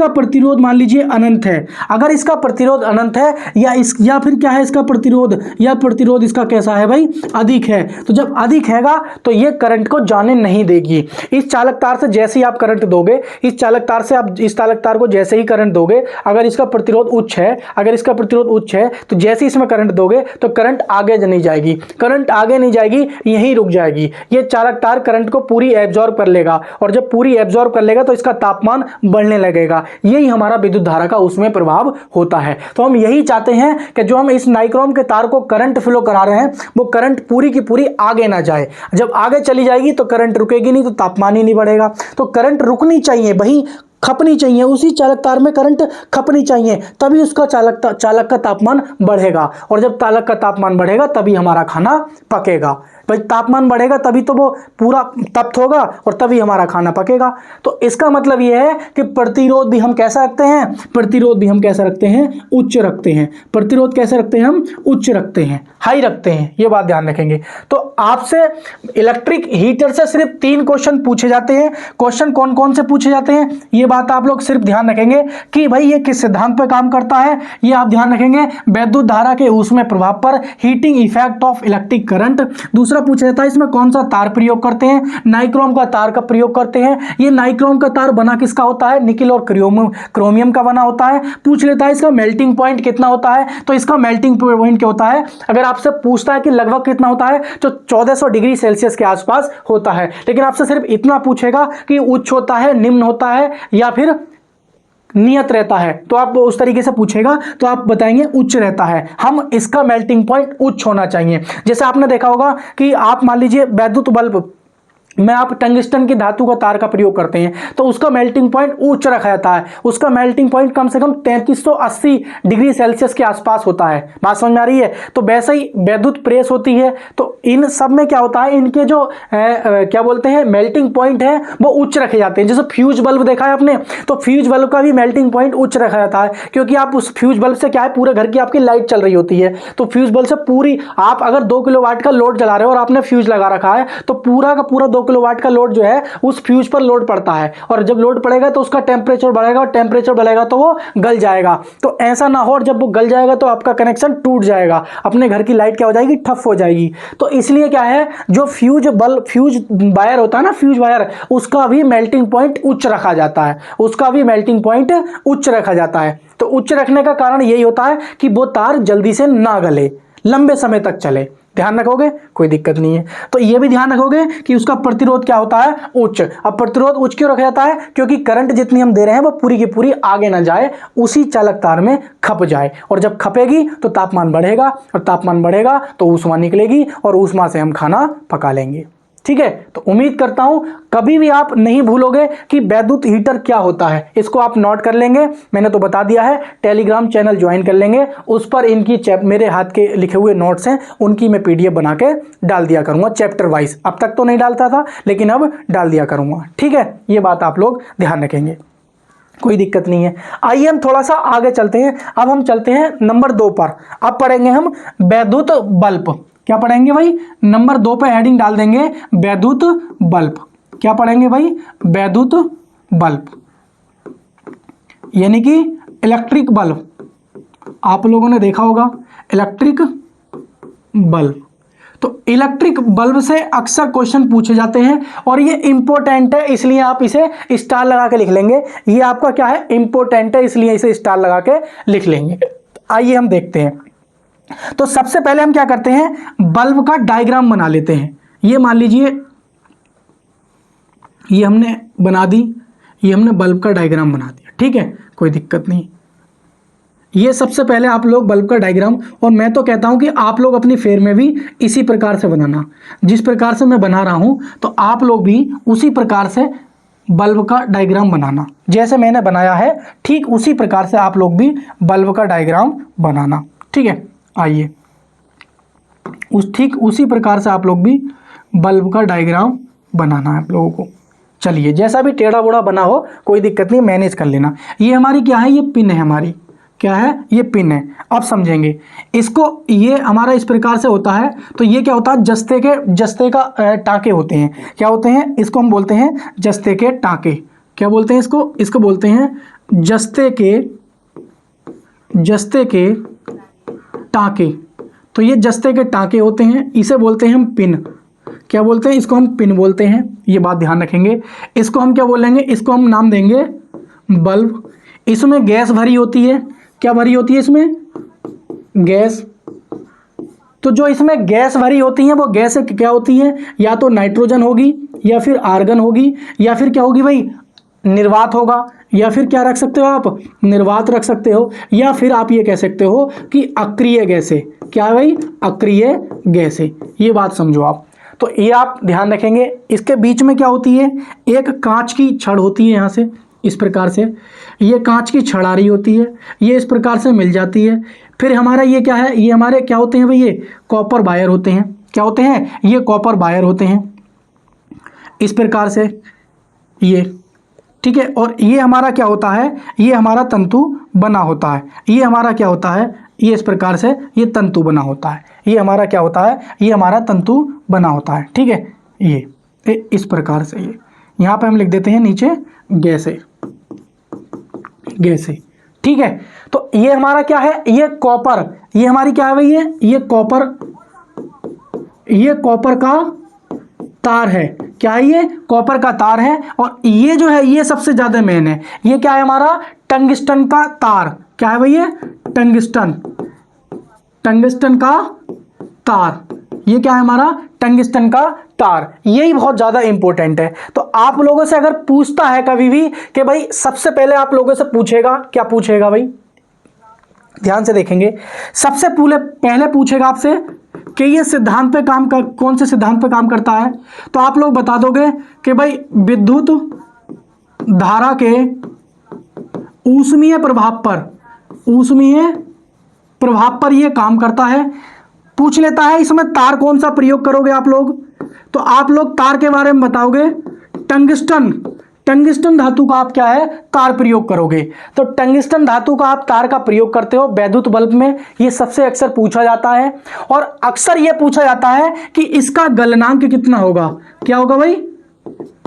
प्रतिरोध मान लीजिए अनंत है, अगर इसका प्रतिरोध अनंत है या फिर क्या है इसका प्रतिरोध, या प्रतिरोध इसका कैसा है भाई, अधिक है, तो जब अधिक हैगा तो ये करंट को जाने नहीं देगी। इस चालक तार से जैसे ही आप करंट दोगे, इस चालक तार से आप इस चालक तार को जैसे ही करंट दोगे, अगर इसका प्रतिरोध उच्च है, अगर इसका प्रतिरोध उच्च है, तो जैसे ही इसमें करंट दोगे तो करंट आगे नहीं जाएगी, करंट आगे नहीं जाएगी, यहीं रुक जाएगी। ये चालक तार करंट को पूरी एब्जॉर्ब कर लेगा, और जब पूरी एब्जॉर्ब कर लेगा तो इसका तापमान बढ़ने लगेगा। यही हमारा विद्युत धारा का उसमें प्रभाव होता है। तो हम यही चाहते हैं कि जो हम इस नाइक्रोम के तार को करंट फ्लो करा रहे हैं, वो करंट पूरी की पूरी आगे ना जाए। जब आगे चली जाएगी तो करंट रुकेगी नहीं, तो तापमान ही नहीं बढ़ेगा। तो करंट रुकनी चाहिए, वही खपनी चाहिए, उसी चालक तार में करंट खपनी चाहिए, तभी उसका चालक का तापमान बढ़ेगा। और जब चालक का तापमान बढ़ेगा तभी हमारा खाना पकेगा। भाई तापमान बढ़ेगा तभी तो वो पूरा तप्त होगा और तभी हमारा खाना पकेगा। तो इसका मतलब ये है कि प्रतिरोध भी हम कैसा रखते हैं, प्रतिरोध भी हम कैसा रखते हैं, उच्च रखते हैं। प्रतिरोध कैसे रखते हैं हम, उच्च रखते हैं, हाई रखते हैं। ये बात ध्यान रखेंगे। तो आपसे इलेक्ट्रिक हीटर से सिर्फ 3 क्वेश्चन पूछे जाते हैं। क्वेश्चन कौन कौन से पूछे जाते हैं, ये बात आप लोग सिर्फ ध्यान रखेंगे कि भाई ये किस सिद्धांत पर काम करता है, ये आप ध्यान रखेंगे। विद्युत धारा के ऊष्मीय प्रभाव पर, heating effect of electric current. दूसरा पूछा जाता है इसमें कौन सा तार प्रयोग करते हैं, नाइक्रोम का तार का प्रयोग करते हैं। ये नाइक्रोम का तार बना किसका होता है, निकेल और क्रोमियम का बना होता है। पूछ लेता है इसका मेल्टिंग पॉइंट कितना होता है, तो इसका मेल्टिंग पॉइंट क्या होता है, अगर आपसे पूछता है कि लगभग कितना होता है, तो 1400 डिग्री सेल्सियस के आसपास होता है। लेकिन आपसे सिर्फ इतना पूछेगा कि उच्च होता है, निम्न होता है या फिर नियत रहता है, तो आप उस तरीके से पूछेगा तो आप बताएंगे उच्च रहता है। हम इसका मेल्टिंग पॉइंट उच्च होना चाहिए। जैसे आपने देखा होगा कि आप मान लीजिए विद्युत बल्ब में आप टंगस्टन की धातु का तार का प्रयोग करते हैं, तो उसका मेल्टिंग पॉइंट उच्च रखा जाता है। उसका मेल्टिंग पॉइंट कम से कम 3380 डिग्री सेल्सियस के आसपास होता है। बात समझ में आ रही है? तो वैसे ही विद्युत प्रेस होती है, तो इन सब में क्या होता है, इनके जो क्या बोलते हैं मेल्टिंग पॉइंट है वो उच्च रखे जाते हैं। जैसे फ्यूज बल्ब देखा है आपने, तो फ्यूज बल्ब का भी मेल्टिंग पॉइंट उच्च रखा जाता है, क्योंकि आप उस फ्यूज बल्ब से क्या है, पूरे घर की आपकी लाइट चल रही होती है। तो फ्यूज बल्ब से पूरी, आप अगर 2 किलोवाट का लोड जला रहे हो और आपने फ्यूज लगा रखा है, तो पूरा का पूरा 2 किलोवाट का लोड जो है उस फ्यूज पर लोड पड़ता है, और जब लोड पड़ेगा तो उसका टेम्परेचर बढ़ेगा, और टेम्परेचर बढ़ेगा तो वो गल जाएगा। तो ऐसा ना हो, और जब वो गल जाएगा तो आपका कनेक्शन टूट जाएगा, अपने घर की लाइट क्या हो जाएगी, ठप हो जाएगी। तो इसलिए क्या है, जो फ्यूज वायर होता है ना, फ्यूज वायर, उसका भी मेल्टिंग पॉइंट उच्च रखा जाता है, उसका भी मेल्टिंग पॉइंट उच्च रखा जाता है। तो उच्च रखने का कारण यही होता है कि वो तार जल्दी से ना गले, लंबे समय तक चले। ध्यान रखोगे, कोई दिक्कत नहीं है। तो ये भी ध्यान रखोगे कि उसका प्रतिरोध क्या होता है, उच्च। अब प्रतिरोध उच्च क्यों रखा जाता है, क्योंकि करंट जितनी हम दे रहे हैं वो पूरी की पूरी आगे ना जाए, उसी चालक तार में खप जाए, और जब खपेगी तो तापमान बढ़ेगा, और तापमान बढ़ेगा तो ऊष्मा निकलेगी, और ऊष्मा से हम खाना पका लेंगे। ठीक है। तो उम्मीद करता हूं कभी भी आप नहीं भूलोगे कि वैद्युत हीटर क्या होता है, इसको आप नोट कर लेंगे। मैंने तो बता दिया है, टेलीग्राम चैनल ज्वाइन कर लेंगे, उस पर इनकी मेरे हाथ के लिखे हुए नोट्स हैं, उनकी मैं पीडीएफ बना के डाल दिया करूंगा चैप्टर वाइज। अब तक तो नहीं डालता था, लेकिन अब डाल दिया करूंगा, ठीक है। ये बात आप लोग ध्यान रखेंगे, कोई दिक्कत नहीं है। आइए हम थोड़ा सा आगे चलते हैं। अब हम चलते हैं नंबर 2 पर। अब पढ़ेंगे हम वैद्युत बल्ब। क्या पढ़ेंगे भाई? नंबर 2 पे हेडिंग डाल देंगे वैद्युत बल्ब। क्या पढ़ेंगे भाई? वैद्युत बल्ब, यानी कि इलेक्ट्रिक बल्ब। आप लोगों ने देखा होगा इलेक्ट्रिक बल्ब। तो इलेक्ट्रिक बल्ब से अक्सर क्वेश्चन पूछे जाते हैं और ये इंपॉर्टेंट है, इसलिए आप इसे स्टार लगा के लिख लेंगे। ये आपका क्या है? इंपॉर्टेंट है, इसलिए इसे स्टार लगा के लिख लेंगे। आइए हम देखते हैं। तो सबसे पहले हम क्या करते हैं? बल्ब का डायग्राम बना लेते हैं। ये मान लीजिए, ये हमने बना दी, ये हमने बल्ब का डायग्राम बना दिया, ठीक है, कोई दिक्कत नहीं। ये सबसे पहले आप लोग बल्ब का डायग्राम, और मैं तो कहता हूं कि आप लोग अपनी फेयर में भी इसी प्रकार से बनाना, जिस प्रकार से मैं बना रहा हूं, तो आप लोग भी उसी प्रकार से बल्ब का डायग्राम बनाना। जैसे मैंने बनाया है ठीक उसी प्रकार से आप लोग भी बल्ब का डायग्राम बनाना, ठीक है। आइए, ठीक उसी प्रकार से आप लोग भी बल्ब का डायग्राम बनाना है आप लोगों को। चलिए, जैसा भी टेढ़ा बोड़ा बना हो कोई दिक्कत नहीं, मैनेज कर लेना। ये हमारी क्या है? ये पिन है हमारी, क्या है? ये पिन है। अब समझेंगे इसको। ये हमारा इस प्रकार से होता है, तो ये क्या होता है? जस्ते का टाँके होते हैं। क्या होते हैं? इसको हम बोलते हैं जस्ते के टाँके। क्या बोलते हैं इसको? इसको बोलते हैं जस्ते के टाँके। तो ये जस्ते के टाँके होते हैं, इसे बोलते हैं हम पिन। क्या बोलते हैं? इसको हम पिन बोलते हैं, ये बात ध्यान रखेंगे। इसको हम क्या बोलेंगे? इसको हम नाम देंगे बल्ब। इसमें गैस भरी होती है। क्या भरी होती है इसमें? गैस। तो जो इसमें गैस भरी होती है वो गैस क्या होती है? या तो नाइट्रोजन होगी, या फिर आर्गन होगी, या फिर क्या होगी भाई? निर्वात होगा, या फिर क्या रख सकते हो आप? निर्वात रख सकते हो, या फिर आप ये कह सकते हो कि अक्रिय गैसें। क्या है भाई? अक्रिय गैसें। ये बात समझो आप। तो ये आप ध्यान रखेंगे। इसके बीच में क्या होती है? एक कांच की छड़ होती है, यहाँ से इस प्रकार से ये कांच की छड़ आ रही होती है, ये इस प्रकार से मिल जाती है। फिर हमारा ये क्या है? ये हमारे क्या होते हैं भाई? ये कॉपर वायर होते हैं। क्या होते हैं? ये कॉपर वायर होते हैं, इस प्रकार से ये, ठीक है। और ये हमारा क्या होता है? ये हमारा तंतु बना होता है। ये हमारा क्या होता है? ये इस प्रकार से ये तंतु बना होता है। ये हमारा क्या होता है? ये हमारा तंतु बना होता है, ठीक है। ये इस प्रकार से, ये यहाँ पे हम लिख देते हैं नीचे गैसें, ठीक है। तो ये हमारा क्या है? ये कॉपर। ये हमारी क्या है भाई? ये कॉपर का तार है। क्या है? ये कॉपर का तार है। और ये जो है ये सबसे ज्यादा मेन है। ये क्या है हमारा? टंगस्टन का तार। क्या है भाई? ये टंगस्टन का तार। ये क्या है हमारा? टंगस्टन का तार। यही बहुत ज्यादा इंपॉर्टेंट है। तो आप लोगों से अगर पूछता है कभी भी कि भाई, सबसे पहले आप लोगों से पूछेगा, क्या पूछेगा भाई? ध्यान से देखेंगे। सबसे पहले पूछेगा आपसे कि ये सिद्धांत पे कौन से सिद्धांत पे काम करता है? तो आप लोग बता दोगे कि भाई विद्युत धारा के ऊष्मीय प्रभाव पर ये काम करता है। पूछ लेता है इसमें तार कौन सा प्रयोग करोगे आप लोग? तो आप लोग तार के बारे में बताओगे टंगस्टन धातु का आप क्या है? तार प्रयोग करोगे। तो टंगस्टन धातु का आप तार का प्रयोग करते हो वैद्युत बल्ब में। ये सबसे अक्सर पूछा जाता है, और अक्सर ये पूछा जाता है कि इसका गलनांक कितना होगा। क्या होगा भाई?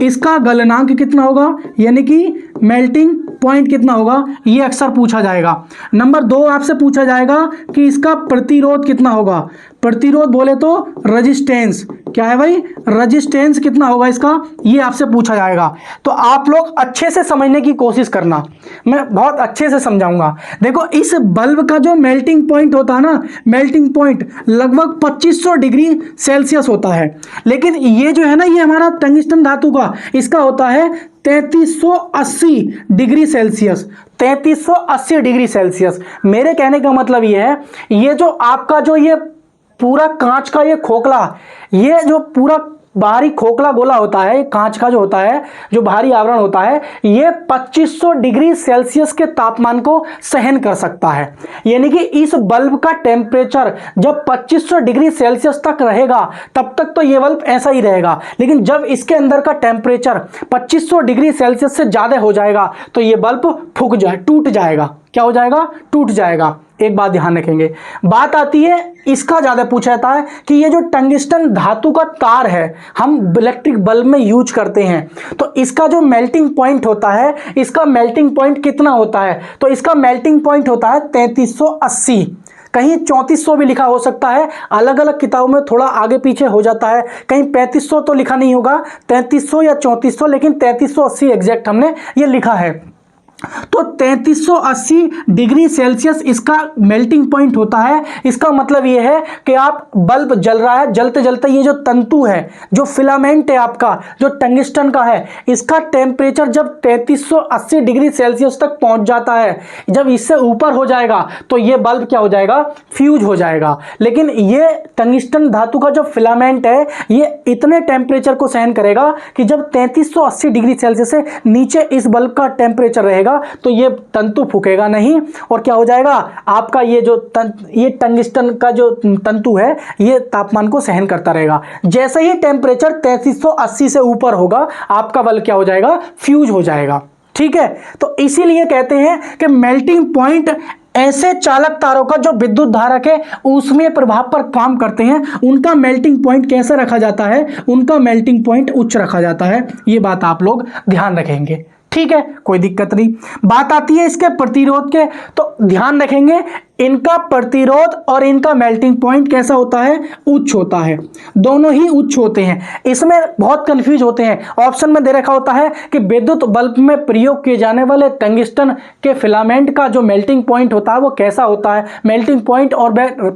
इसका गलनांक कितना होगा, यानी कि मेल्टिंग पॉइंट कितना होगा, ये अक्सर पूछा जाएगा। नंबर 2 आपसे पूछा जाएगा कि इसका प्रतिरोध कितना होगा। प्रतिरोध बोले तो रेजिस्टेंस। क्या है भाई? रेजिस्टेंस कितना होगा इसका, ये आपसे पूछा जाएगा। तो आप लोग अच्छे से समझने की कोशिश करना, मैं बहुत अच्छे से समझाऊंगा। देखो, इस बल्ब का जो मेल्टिंग पॉइंट होता है ना, मेल्टिंग पॉइंट लगभग 2500 डिग्री सेल्सियस होता है। लेकिन ये जो है ना, ये हमारा टंगस्टन धातु का, इसका होता है 3380 डिग्री सेल्सियस। 3380 degree Celsius. मेरे कहने का मतलब ये है, ये जो आपका जो ये पूरा कांच का ये खोखला, ये जो पूरा बाहरी खोखला गोला होता है, कांच का जो होता है, जो बाहरी आवरण होता है, ये 2500 डिग्री सेल्सियस के तापमान को सहन कर सकता है। यानी कि इस बल्ब का टेम्परेचर जब 2500 डिग्री सेल्सियस तक रहेगा तब तक तो ये बल्ब ऐसा ही रहेगा, लेकिन जब इसके अंदर का टेम्परेचर 2500 डिग्री सेल्सियस से ज्यादा हो जाएगा तो ये बल्ब टूट जाएगा। क्या हो जाएगा? टूट जाएगा। एक बात ध्यान रखेंगे। बात आती है, इसका ज्यादा पूछा जाता है कि ये जो टंगस्टन धातु का तार है हम इलेक्ट्रिक बल्ब में यूज करते हैं, तो इसका जो मेल्टिंग पॉइंट होता है, इसका मेल्टिंग पॉइंट कितना होता है? तो इसका मेल्टिंग पॉइंट होता है 3380, कहीं 3400 भी लिखा हो सकता है, अलग अलग किताबों में थोड़ा आगे पीछे हो जाता है, कहीं 3500 तो लिखा नहीं होगा, 3300 या 3400, लेकिन 3380 एग्जैक्ट हमने ये लिखा है। तो 3380 डिग्री सेल्सियस इसका मेल्टिंग पॉइंट होता है। इसका मतलब यह है कि आप बल्ब जल रहा है, जलते जलते ये जो तंतु है, जो फिलामेंट है आपका, जो टंगस्टन का है, इसका टेम्परेचर जब 3380 डिग्री सेल्सियस तक पहुंच जाता है, जब इससे ऊपर हो जाएगा तो ये बल्ब क्या हो जाएगा? फ्यूज हो जाएगा। लेकिन ये टंगस्टन धातु का जो फिलामेंट है ये इतने टेम्परेचर को सहन करेगा कि जब 3380 डिग्री सेल्सियस से नीचे इस बल्ब का टेम्परेचर रहेगा तो ये तंतु फूकेगा नहीं, और क्या हो जाएगा? आपका ये जो ये टंगस्टन का जो तंतु है ये तापमान को सहन करता रहेगा। जैसे ही टेम्परेचर 3380 से ऊपर होगा आपका बल्ब क्या हो जाएगा? फ्यूज हो जाएगा। ठीक है, तो इसीलिए कहते हैं कि मेल्टिंग पॉइंट ऐसे चालक तारों का जो विद्युत धारा के ऊष्मीय प्रभाव पर काम करते हैं, उनका मेल्टिंग पॉइंट कैसे रखा जाता है? उनका मेल्टिंग पॉइंट उच्च रखा जाता है। ये बात आप लोग ध्यान रखेंगे। ठीक है, कोई दिक्कत नहीं। बात आती है इसके प्रतिरोध के, तो ध्यान रखेंगे इनका प्रतिरोध और इनका मेल्टिंग पॉइंट कैसा होता है? उच्च होता है। दोनों ही उच्च होते हैं। इसमें बहुत कंफ्यूज होते हैं। ऑप्शन में दे रखा होता है कि विद्युत बल्ब में प्रयोग किए जाने वाले टंगस्टन के फिलामेंट का जो मेल्टिंग पॉइंट होता है वो कैसा होता है? मेल्टिंग पॉइंट और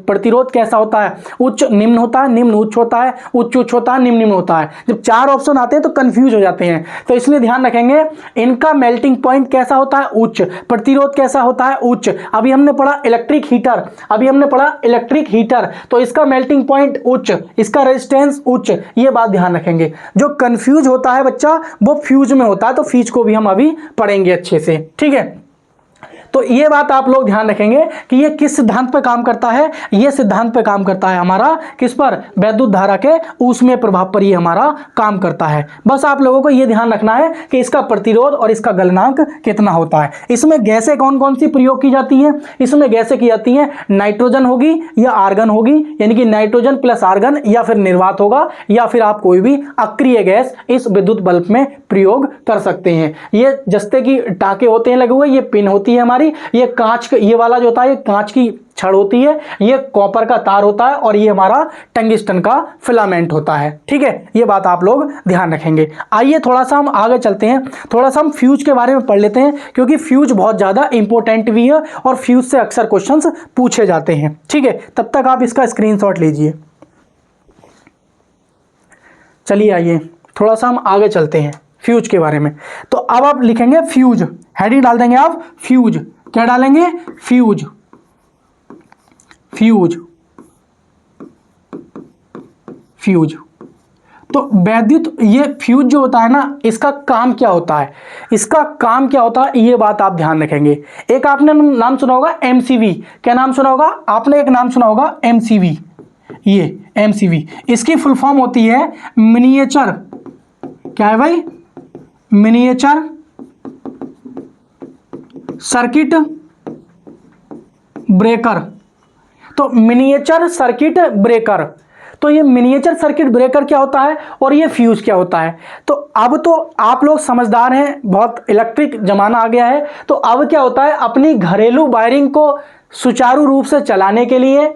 प्रतिरोध कैसा होता है? उच्च निम्न होता है, निम्न उच्च होता है, उच्च उच्च होता है, निम्न निम्न होता है। जब 4 ऑप्शन आते हैं तो कंफ्यूज हो जाते हैं, तो इसलिए ध्यान रखेंगे इनका मेल्टिंग पॉइंट कैसा होता है? उच्च। प्रतिरोध कैसा होता है? उच्च। अभी हमने पढ़ा इलेक्ट्रिक हीटर, तो इसका मेल्टिंग पॉइंट उच्च, इसका रेजिस्टेंस उच्च। ये बात ध्यान रखेंगे। जो कंफ्यूज होता है बच्चा वो फ्यूज में होता है, तो फ्यूज को भी हम अभी पढ़ेंगे अच्छे से। ठीक है, तो ये बात आप लोग ध्यान रखेंगे कि ये किस सिद्धांत पर काम करता है? ये सिद्धांत पर काम करता है हमारा किस पर? वैद्युत धारा के ऊष्मीय प्रभाव पर ये हमारा काम करता है। बस आप लोगों को ये ध्यान रखना है कि इसका प्रतिरोध और इसका गलनांक कितना होता है। इसमें गैसें कौन कौन सी प्रयोग की जाती हैं? इसमें गैसें की जाती हैं, नाइट्रोजन होगी या आर्गन होगी, यानी कि नाइट्रोजन प्लस आर्गन, या फिर निर्वात होगा, या फिर आप कोई भी अक्रिय गैस इस विद्युत बल्ब में प्रयोग कर सकते हैं। ये जस्ते की टाँके होते हैं लगे हुए, ये पिन होती है हमारी, ये कांच का, ये वाला जो होता है ये कांच की छड़ होती है, ये कॉपर का तार होता है, और ये हमारा टंगस्टन का फिलामेंट होता है। ठीक है, ये बात आप लोग ध्यान रखेंगे। आइए थोड़ा सा हम आगे चलते हैं, थोड़ा सा हम फ्यूज के बारे में पढ़ लेते हैं, क्योंकि फ्यूज बहुत ज़्यादा इंपॉर्टेंट भी है और फ्यूज से अक्सर क्वेश्चंस पूछे जाते हैं। ठीक है, तब तक आप इसका स्क्रीनशॉट लीजिए। चलिए आइए थोड़ा सा हम आगे चलते हैं फ्यूज के बारे में। तो अब आप लिखेंगे फ्यूज, हेडिंग डाल देंगे आप फ्यूज। क्या डालेंगे? फ्यूज। फ्यूज फ्यूज तो वैद्युत, ये फ्यूज जो होता है ना, इसका काम क्या होता है? इसका काम क्या होता है ये बात आप ध्यान रखेंगे। एक आपने नाम सुना होगा एमसीवी। क्या नाम सुना होगा आपने? एक नाम सुना होगा एमसीवी। ये एमसीवी, इसकी फुल फॉर्म होती है मिनिएचर, क्या है भाई? Miniature circuit breaker. तो मिनिएचर सर्किट ब्रेकर, तो ये मिनिएचर सर्किट ब्रेकर क्या होता है और ये फ्यूज क्या होता है? तो अब तो आप लोग समझदार हैं, बहुत इलेक्ट्रिक जमाना आ गया है, तो अब क्या होता है, अपनी घरेलू वायरिंग को सुचारू रूप से चलाने के लिए,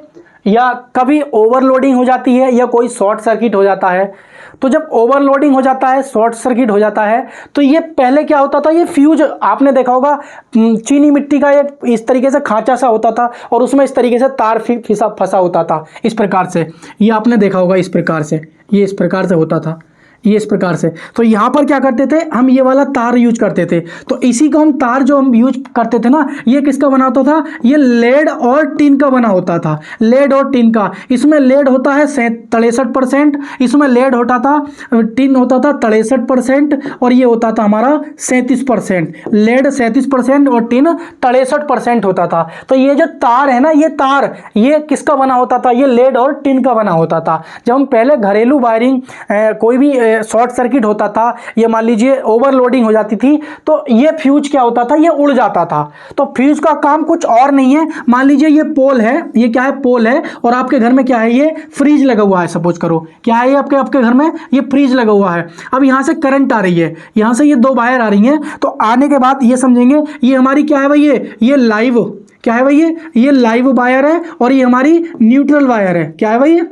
या कभी ओवरलोडिंग हो जाती है या कोई शॉर्ट सर्किट हो जाता है, तो जब ओवरलोडिंग हो जाता है, शॉर्ट सर्किट हो जाता है, तो ये पहले क्या होता था, ये फ्यूज आपने देखा होगा चीनी मिट्टी का एक इस तरीके से खांचा सा होता था और उसमें इस तरीके से तार फंसा होता था, इस प्रकार से। ये आपने देखा होगा इस प्रकार से, ये इस प्रकार से होता था, ये इस प्रकार से। तो यहाँ पर क्या करते थे हम, ये वाला तार यूज करते थे। तो इसी को हम तार जो हम यूज करते थे ना, ये किसका बना होता था, ये लेड और टिन का बना होता था, लेड और टिन का। इसमें लेड होता है 63%, इसमें लेड होता था, टिन होता था 63%, और ये होता था हमारा 37%। लेड 37% और टिन 63% होता था। तो ये जो तार है ना, ये तार ये किसका बना होता था, ये लेड और टिन का बना होता था। जब हम पहले घरेलू वायरिंग कोई भी शॉर्ट सर्किट होता था, ये मान लीजिए ओवरलोडिंग हो जाती थी, तो ये फ्यूज क्या होता था, ये उड़ जाता था। तो फ्यूज का काम कुछ और नहीं है। मान लीजिए ये पोल है, ये क्या है, पोल है, और आपके घर में क्या है, ये फ्रीज लगा हुआ है। सपोज करो क्या है, ये आपके घर में ये फ्रीज लगा हुआ है। अब यहां से करंट आ रही है, यहां से ये दो वायर आ रही हैं। तो आने के बाद ये समझेंगे ये हमारी क्या है भाई, ये लाइव क्या है भाई, ये लाइव वायर है, और ये हमारी न्यूट्रल वायर है। क्या है भाई, ये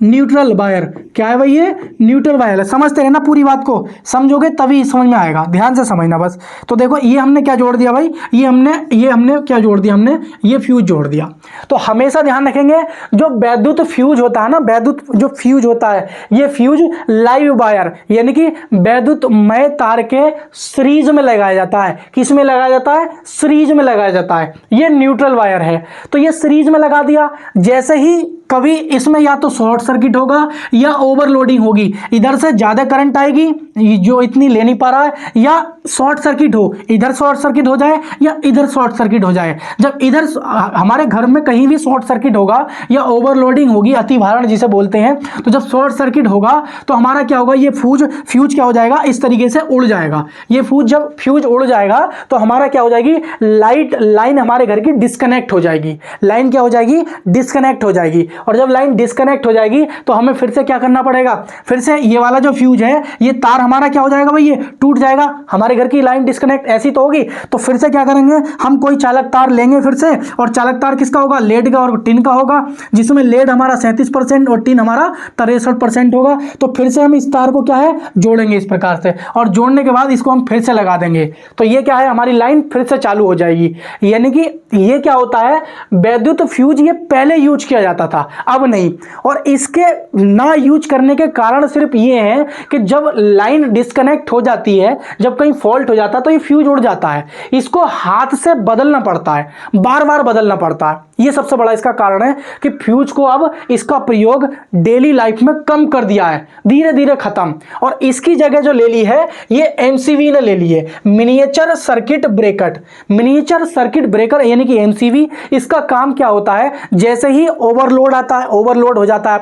न्यूट्रल वायर। क्या है भाई, ये न्यूट्रल वायर है। समझते रहना, पूरी बात को समझोगे तभी समझ में आएगा, ध्यान से समझना बस। तो देखो ये हमने क्या जोड़ दिया भाई, ये हमने क्या जोड़ दिया, हमने ये फ्यूज जोड़ दिया। तो हमेशा ध्यान रखेंगे जो वैद्युत फ्यूज होता है ना, वैद्युत जो फ्यूज होता है, ये फ्यूज लाइव वायर यानी कि वैद्युतमय तार के सीरीज में लगाया जाता है। किस में लगाया जाता है, सीरीज में लगाया जाता है। ये न्यूट्रल वायर है, तो ये सीरीज में लगा दिया। जैसे ही कभी इसमें या तो शॉर्ट सर्किट होगा या ओवरलोडिंग होगी, इधर से ज्यादा करंट आएगी जो इतनी ले नहीं पा रहा है, या शॉर्ट सर्किट हो, इधर शॉर्ट सर्किट हो जाए या इधर शॉर्ट सर्किट हो जाए। जब इधर हमारे घर में कहीं भी शॉर्ट सर्किट होगा या ओवरलोडिंग होगी, अतिभारण जिसे बोलते हैं, तो जब शॉर्ट सर्किट होगा तो हमारा क्या होगा, ये फ्यूज क्या हो जाएगा, इस तरीके से उड़ जाएगा। ये जब फ्यूज उड़ जाएगा तो हमारा क्या हो जाएगी, लाइन हमारे घर की डिस्कनेक्ट हो जाएगी। लाइन क्या हो जाएगी, डिस्कनेक्ट हो जाएगी। और जब लाइन डिस्कनेक्ट हो जाएगी तो हमें फिर से क्या करना पड़ेगा, फिर से ये वाला जो फ्यूज है, ये तार हमारा क्या हो जाएगा भाई, ये टूट जाएगा। हमारे घर की लाइन डिस्कनेक्ट ऐसी तो होगी, तो फिर से क्या करेंगे, हम कोई चालक तार लेंगे फिर से, और चालक तार किसका होगा, लेड का और टिन का होगा, जिसमें लेड हमारा 37% और टिन हमारा 63% होगा। तो फिर से हम इस तार को क्या है, जोड़ेंगे इस प्रकार से, और जोड़ने के बाद इसको हम फिर से लगा देंगे। तो ये क्या है, हमारी लाइन फिर से चालू हो जाएगी। यानी कि ये क्या होता है, वैद्युत फ्यूज ये पहले यूज किया जाता था, अब नहीं। और इसके ना यूज करने के कारण सिर्फ ये है कि जब लाइन डिस्कनेक्ट हो जाती है, जब कहीं फॉल्ट हो जाता है, तो ये फ्यूज उड़ जाता है। इसको हाथ से बदलना पड़ता है, बार बार बदलना पड़ता है। ये सबसे बड़ा इसका कारण है कि फ्यूज को अब इसका प्रयोग डेली लाइफ में कम कर दिया है, धीरे धीरे खत्म। और इसकी जगह जो ले ली है, ये एमसीवी ने ले ली है, miniature circuit breaker. Miniature circuit breaker यानी कि एमसीवी, इसका काम क्या होता है, जैसे ही ओवरलोड आता है, ओवरलोड हो जाता है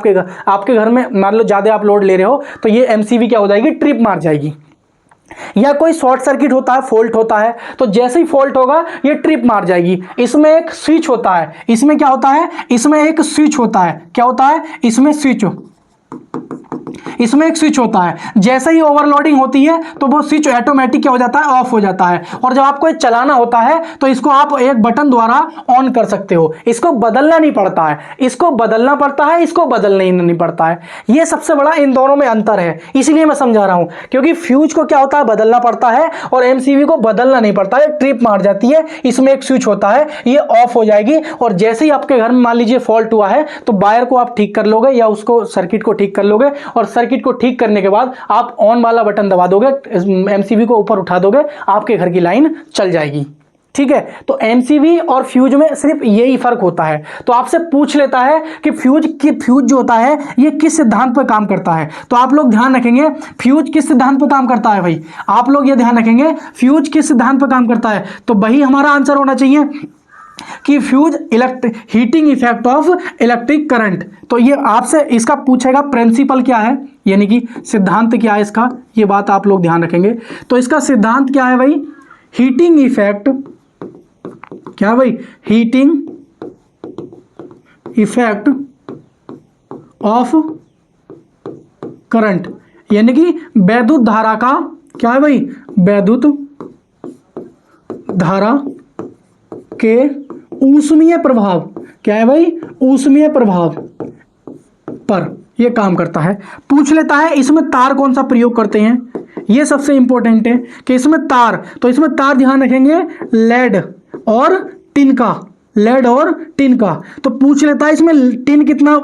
आपके घर में, मान लो ज्यादा आप लोड ले रहे हो, तो ये एमसीवी क्या हो जाएगी, ट्रिप मार जाएगी। या कोई शॉर्ट सर्किट होता है, फॉल्ट होता है, तो जैसे ही फॉल्ट होगा ये ट्रिप मार जाएगी। इसमें एक स्विच होता है, इसमें क्या होता है, इसमें एक स्विच होता है। क्या होता है, इसमें इसमें एक स्विच होता है। जैसे ही ओवरलोडिंग होती है तो वो स्विच ऑटोमेटिक क्या हो जाता है, ऑफ हो जाता है। और जब आपको ये चलाना होता है तो इसको आप एक बटन द्वारा ऑन कर सकते हो। इसको बदलना नहीं पड़ता है, इसको बदलना पड़ता है, इसको बदलना ही नहीं पड़ता है। ये सबसे बड़ा इन दोनों में अंतर है, इसलिए मैं समझा रहा हूं। क्योंकि फ्यूज को क्या होता है, बदलना पड़ता है, और एमसीवी को बदलना नहीं पड़ता है, ट्रिप मार जाती है। इसमें एक स्विच होता है, ये ऑफ हो जाएगी, और जैसे ही आपके घर में मान लीजिए फॉल्ट हुआ है तो वायर को आप ठीक कर लोगे या उसको सर्किट को ठीक कर लोगे, और सर्किट को ठीक करने के बाद आप ऑन वाला बटन दबा दोगे, एमसीवी को ऊपर उठा दोगे, आपके घर की लाइन चल जाएगी। ठीक है, तो एमसीवी और फ्यूज में सिर्फ यही फर्क होता है। तो आपसे पूछ लेता है कि फ्यूज जो होता है ये किस सिद्धांत पर काम करता है, तो आप लोग ध्यान रखेंगे फ्यूज किस सिद्धांत पर काम करता है भाई, आप लोग ये ध्यान रखेंगे फ्यूज किस सिद्धांत पर काम करता है। तो वही हमारा आंसर होना चाहिए कि fuse heating effect of electric current. तो ये आपसे इसका पूछेगा प्रिंसिपल क्या है, यानी कि सिद्धांत क्या है इसका, ये बात आप लोग ध्यान रखेंगे। तो इसका सिद्धांत क्या है भाई, हीटिंग इफेक्ट, क्या है भाई, हीटिंग इफेक्ट ऑफ करंट, यानी कि वैद्युत धारा का, क्या है भाई, वैद्युत धारा के ऊष्मीय प्रभाव, क्या है भाई, ऊष्मीय प्रभाव पर यह काम करता है। पूछ लेता है इसमें तार कौन सा प्रयोग करते हैं, यह सबसे इंपॉर्टेंट है कि इसमें तार, तो इसमें तार ध्यान रखेंगे लेड और टिन का, लेड और टिन का। तो पूछ लेता है इसमें टिन कितना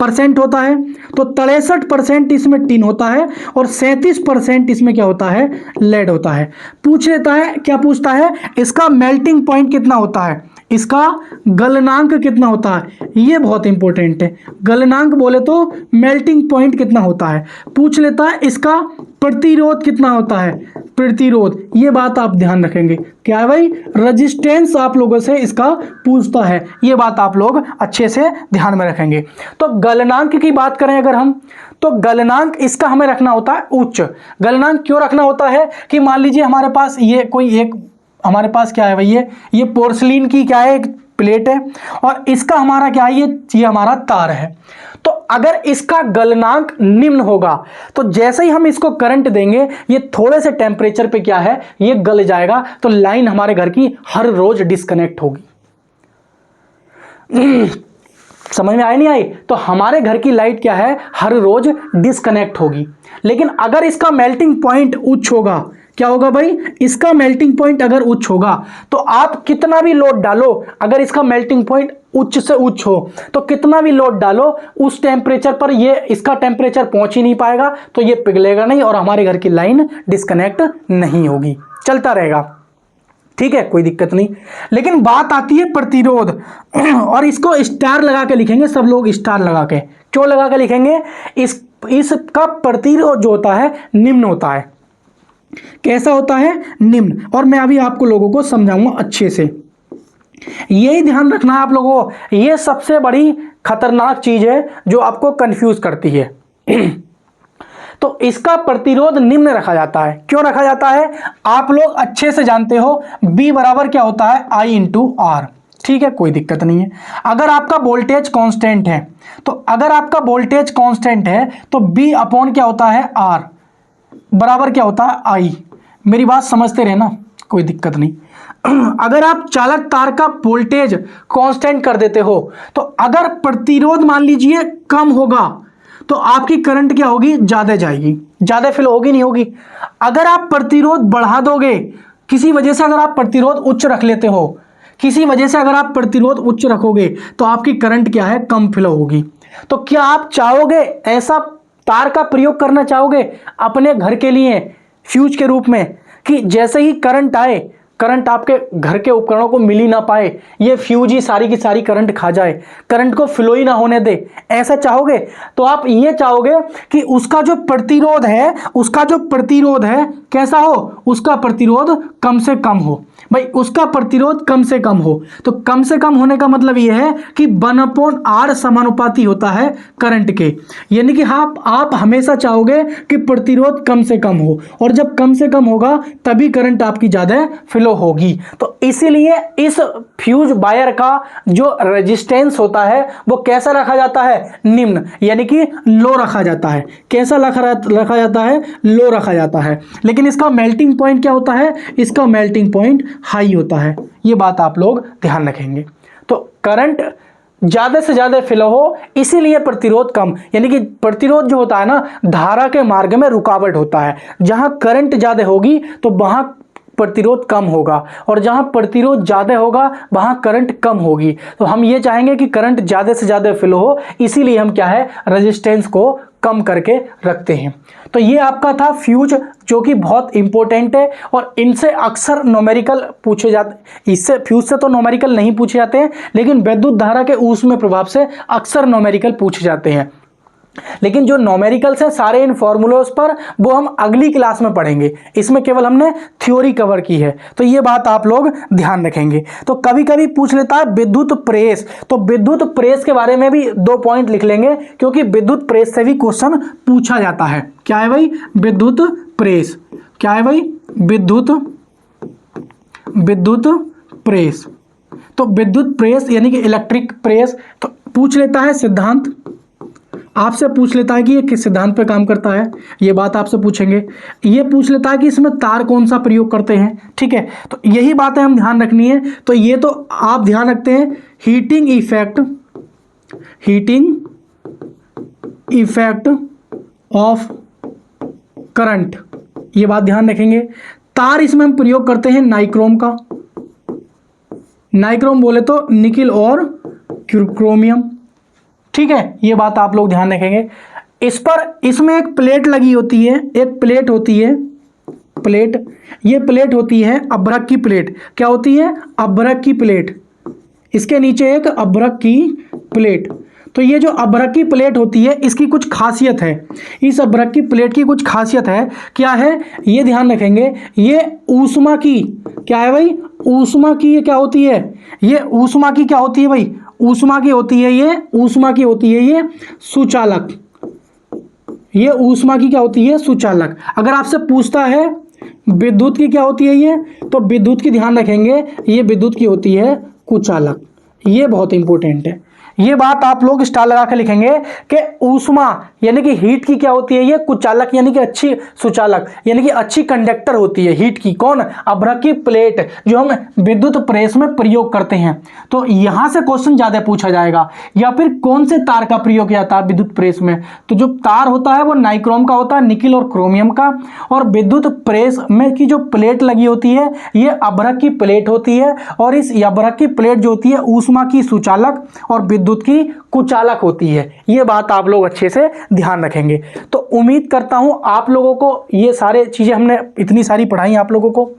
परसेंट होता है, तो 63% इसमें टिन होता है और 37% इसमें क्या होता है, लेड होता है। पूछ लेता है, क्या पूछता है, इसका मेल्टिंग पॉइंट कितना होता है, इसका गलनांक कितना होता है, ये बहुत इंपॉर्टेंट है। गलनांक बोले तो मेल्टिंग पॉइंट कितना होता है। पूछ लेता है इसका प्रतिरोध कितना होता है, प्रतिरोध, ये बात आप ध्यान रखेंगे। क्या है भाई, रेजिस्टेंस आप लोगों से इसका पूछता है, ये बात आप लोग अच्छे से ध्यान में रखेंगे। तो गलनांक की बात करें अगर हम, तो गलनांक इसका हमें रखना होता है उच्च। गलनांक क्यों रखना होता है कि मान लीजिए हमारे पास ये कोई एक, हमारे पास क्या है भाई, ये पोर्सलिन की क्या है, एक प्लेट है और इसका हमारा क्या है, ये हमारा तार है। तो अगर इसका गलनांक निम्न होगा तो जैसे ही हम इसको करंट देंगे ये थोड़े से टेम्परेचर पे क्या है, ये गल जाएगा, तो लाइन हमारे घर की हर रोज डिस्कनेक्ट होगी। समझ में आई नहीं आई? तो हमारे घर की लाइट क्या है, हर रोज डिस्कनेक्ट होगी। लेकिन अगर इसका मेल्टिंग पॉइंट उच्च होगा, क्या होगा भाई, इसका मेल्टिंग पॉइंट अगर उच्च होगा तो आप कितना भी लोड डालो, अगर इसका मेल्टिंग पॉइंट उच्च से उच्च हो तो कितना भी लोड डालो उस टेम्परेचर पर ये इसका टेम्परेचर पहुंच ही नहीं पाएगा, तो ये पिघलेगा नहीं और हमारे घर की लाइन डिस्कनेक्ट नहीं होगी, चलता रहेगा। ठीक है, कोई दिक्कत नहीं। लेकिन बात आती है प्रतिरोध, और इसको स्टार लगा के लिखेंगे सब लोग, स्टार लगा के। क्यों लगा के लिखेंगे, इसका प्रतिरोध जो होता है निम्न होता है। कैसा होता है, निम्न। और मैं अभी आपको लोगों को समझाऊंगा अच्छे से, यही ध्यान रखना है आप लोगों को। ये सबसे बड़ी खतरनाक चीज है जो आपको कंफ्यूज करती है। तो इसका प्रतिरोध निम्न रखा जाता है। क्यों रखा जाता है, आप लोग अच्छे से जानते हो, B बराबर क्या होता है, I इंटू आर। ठीक है, कोई दिक्कत नहीं है। अगर आपका वोल्टेज कांस्टेंट है, तो अगर आपका वोल्टेज कांस्टेंट है तो B अपॉन क्या होता है, R बराबर क्या होता है, I। मेरी बात समझते रहना, कोई दिक्कत नहीं। अगर आप चालक तार का वोल्टेज कांस्टेंट कर देते हो, तो अगर प्रतिरोध मान लीजिए कम होगा तो आपकी करंट क्या होगी, ज्यादा जाएगी, ज्यादा फ्लो होगी, नहीं होगी। अगर आप प्रतिरोध बढ़ा दोगे, किसी वजह से अगर आप प्रतिरोध उच्च रख लेते हो, किसी वजह से अगर आप प्रतिरोध उच्च रखोगे तो आपकी करंट क्या है, कम फ्लो होगी। तो क्या आप चाहोगे ऐसा तार का प्रयोग करना चाहोगे अपने घर के लिए फ्यूज के रूप में, कि जैसे ही करंट आए, करंट आपके घर के उपकरणों को मिल ही ना पाए, ये फ्यूज ही सारी की सारी करंट खा जाए, करंट को फ्लो ही ना होने दे, ऐसा चाहोगे? तो आप ये चाहोगे कि उसका जो प्रतिरोध है, उसका जो प्रतिरोध है कैसा हो, उसका प्रतिरोध कम से कम हो। भाई उसका प्रतिरोध कम से कम हो, तो कम से कम होने का मतलब यह है कि 1/R समानुपाती होता है करंट के। यानी कि आप हमेशा चाहोगे कि प्रतिरोध कम से कम हो, और जब कम से कम होगा तभी करंट आपकी ज्यादा फ्लो होगी। तो इसीलिए इस फ्यूज वायर का जो रेजिस्टेंस होता है वो कैसा रखा जाता है, निम्न, यानी कि लो रखा जाता है। कैसा रखा जाता है, लो रखा जाता है। लेकिन इसका मेल्टिंग पॉइंट क्या होता है, इसका मेल्टिंग पॉइंट हाई होता है। ये बात आप लोग ध्यान रखेंगे। तो करंट ज्यादा से ज्यादा फ्लो हो, इसीलिए प्रतिरोध कम, यानी कि प्रतिरोध जो होता है ना, धारा के मार्ग में रुकावट होता है। जहां करंट ज्यादा होगी तो वहां प्रतिरोध कम होगा, और जहां प्रतिरोध ज्यादा होगा वहां करंट कम होगी। तो हम ये चाहेंगे कि करंट ज्यादा से ज्यादा फ्लो हो, इसीलिए हम क्या है, रेजिस्टेंस को कम करके रखते हैं। तो ये आपका था फ्यूज, जो कि बहुत इंपॉर्टेंट है और इनसे अक्सर न्यूमेरिकल पूछे जाते। इससे फ्यूज से तो न्यूमेरिकल नहीं पूछे जाते हैं, लेकिन विद्युत धारा के ऊष्मीय प्रभाव से अक्सर न्यूमेरिकल पूछे जाते हैं। लेकिन जो न्यूमेरिकल्स हैं सारे इन फॉर्मूलोज पर, वो हम अगली क्लास में पढ़ेंगे। इसमें केवल हमने थ्योरी कवर की है, तो ये बात आप लोग ध्यान रखेंगे। तो कभी कभी पूछ लेता है विद्युत प्रेस, तो विद्युत प्रेस के बारे में भी 2 पॉइंट लिख लेंगे, क्योंकि विद्युत प्रेस से भी क्वेश्चन पूछा जाता है। क्या है भाई, विद्युत प्रेस। क्या है भाई, विद्युत प्रेस। तो विद्युत प्रेस यानी कि इलेक्ट्रिक प्रेस, तो पूछ लेता है सिद्धांत, आपसे पूछ लेता है कि ये किस सिद्धांत पे काम करता है, ये बात आपसे पूछेंगे। ये पूछ लेता है कि इसमें तार कौन सा प्रयोग करते हैं। ठीक है, तो यही बातें हम ध्यान रखनी है। तो ये तो आप ध्यान रखते हैं, हीटिंग इफेक्ट ऑफ करंट, ये बात ध्यान रखेंगे। तार इसमें हम प्रयोग करते हैं नाइक्रोम का, नाइक्रोम बोले तो निकिल और क्रोमियम। ठीक है, ये बात आप लोग ध्यान रखेंगे। इसमें एक प्लेट लगी होती है, एक प्लेट होती है, प्लेट, ये प्लेट होती है अभ्रक की प्लेट। क्या होती है? अभ्रक की प्लेट। इसके नीचे एक अभ्रक की प्लेट। तो ये जो अभ्रक की प्लेट होती है इसकी कुछ खासियत है, इस अभ्रक की प्लेट की कुछ खासियत है। क्या है? ये ध्यान रखेंगे, ये ऊष्मा की, क्या है भाई? ऊष्मा की ये क्या होती है? ये ऊष्मा की क्या होती है भाई? ऊष्मा की होती है, ये ऊष्मा की होती है ये सुचालक। ये ऊष्मा की क्या होती है? सुचालक। अगर आपसे पूछता है विद्युत की क्या होती है ये, तो विद्युत की ध्यान रखेंगे, ये विद्युत की होती है कुचालक। ये बहुत इंपॉर्टेंट है, ये बात आप लोग स्टार लगा के लिखेंगे कि ऊष्मा यानी कि हीट की क्या होती है? ये कुचालक यानी कि अच्छी सुचालक यानी कि अच्छी कंडक्टर होती है हीट की। कौन? अभ्रक की प्लेट, जो हम विद्युत प्रेस में प्रयोग करते हैं। तो यहां से क्वेश्चन ज्यादा पूछा जाएगा। या फिर कौन से तार का प्रयोग किया जाता है विद्युत प्रेस में? तो जो तार होता है वो नाइक्रोम का होता है, निकिल और क्रोमियम का। और विद्युत प्रेस में की जो प्लेट लगी होती है ये अभ्रक की प्लेट होती है। और इस अभ्रक की प्लेट जो होती है ऊष्मा की सुचालक और विद्युत की कुचालक होती है। ये बात आप लोग अच्छे से ध्यान रखेंगे। तो उम्मीद करता हूं आप लोगों को ये सारे चीजें हमने इतनी सारी पढ़ाई आप लोगों को,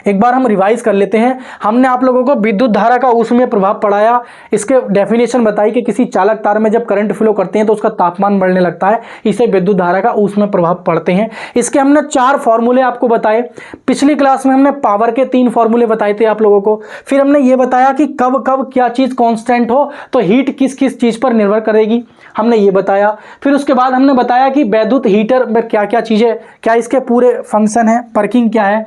एक बार हम रिवाइज कर लेते हैं। हमने आप लोगों को विद्युत धारा का ऊष्मीय प्रभाव पढ़ाया, इसके डेफिनेशन बताई कि किसी चालक तार में जब करंट फ्लो करते हैं तो उसका तापमान बढ़ने लगता है, इसे विद्युत धारा का ऊष्मीय प्रभाव पढ़ते हैं। इसके हमने 4 फॉर्मूले आपको बताए। पिछली क्लास में हमने पावर के 3 फॉर्मूले बताए थे आप लोगों को। फिर हमने ये बताया कि कब कब क्या चीज कांस्टेंट हो तो हीट किस किस चीज पर निर्भर करेगी, हमने ये बताया। फिर उसके बाद हमने बताया कि वैद्युत हीटर में क्या क्या चीजें, क्या इसके पूरे फंक्शन है, वर्किंग क्या है।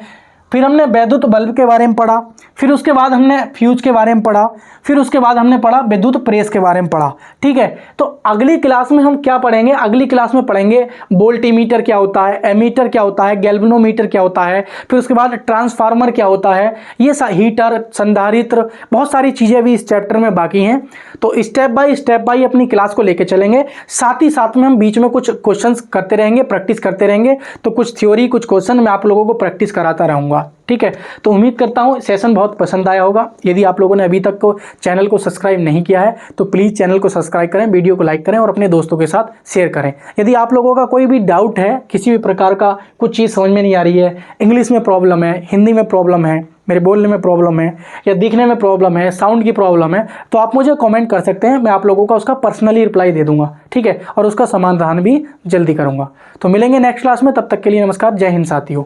फिर हमने वैद्युत बल्ब के बारे में पढ़ा। फिर उसके बाद हमने फ्यूज के बारे में पढ़ा। फिर उसके बाद हमने पढ़ा विद्युत प्रेस के बारे में पढ़ा। ठीक है, तो अगली क्लास में हम क्या पढ़ेंगे? अगली क्लास में पढ़ेंगे वोल्टीमीटर क्या होता है, एमीटर क्या होता है, गैल्वेनोमीटर क्या होता है, फिर उसके बाद ट्रांसफार्मर क्या होता है, ये हीटर, संधारित्र, बहुत सारी चीज़ें भी इस चैप्टर में बाकी हैं। तो स्टेप बाय अपनी क्लास को लेकर चलेंगे। साथ ही साथ में हम बीच में कुछ क्वेश्चन करते रहेंगे, प्रैक्टिस करते रहेंगे। तो कुछ थ्योरी, कुछ क्वेश्चन मैं आप लोगों को प्रैक्टिस कराता रहूँगा। ठीक है, तो उम्मीद करता हूं सेशन बहुत पसंद आया होगा। यदि आप लोगों ने अभी तक को चैनल को सब्सक्राइब नहीं किया है तो प्लीज़ चैनल को सब्सक्राइब करें, वीडियो को लाइक करें और अपने दोस्तों के साथ शेयर करें। यदि आप लोगों का कोई भी डाउट है, किसी भी प्रकार का कुछ चीज़ समझ में नहीं आ रही है, इंग्लिश में प्रॉब्लम है, हिंदी में प्रॉब्लम है, मेरे बोलने में प्रॉब्लम है या दिखने में प्रॉब्लम है, साउंड की प्रॉब्लम है, तो आप मुझे कमेंट कर सकते हैं। मैं आप लोगों का उसका पर्सनली रिप्लाई दे दूंगा। ठीक है, और उसका समाधान भी जल्दी करूंगा। तो मिलेंगे नेक्स्ट क्लास में, तब तक के लिए नमस्कार, जय हिंद साथियों।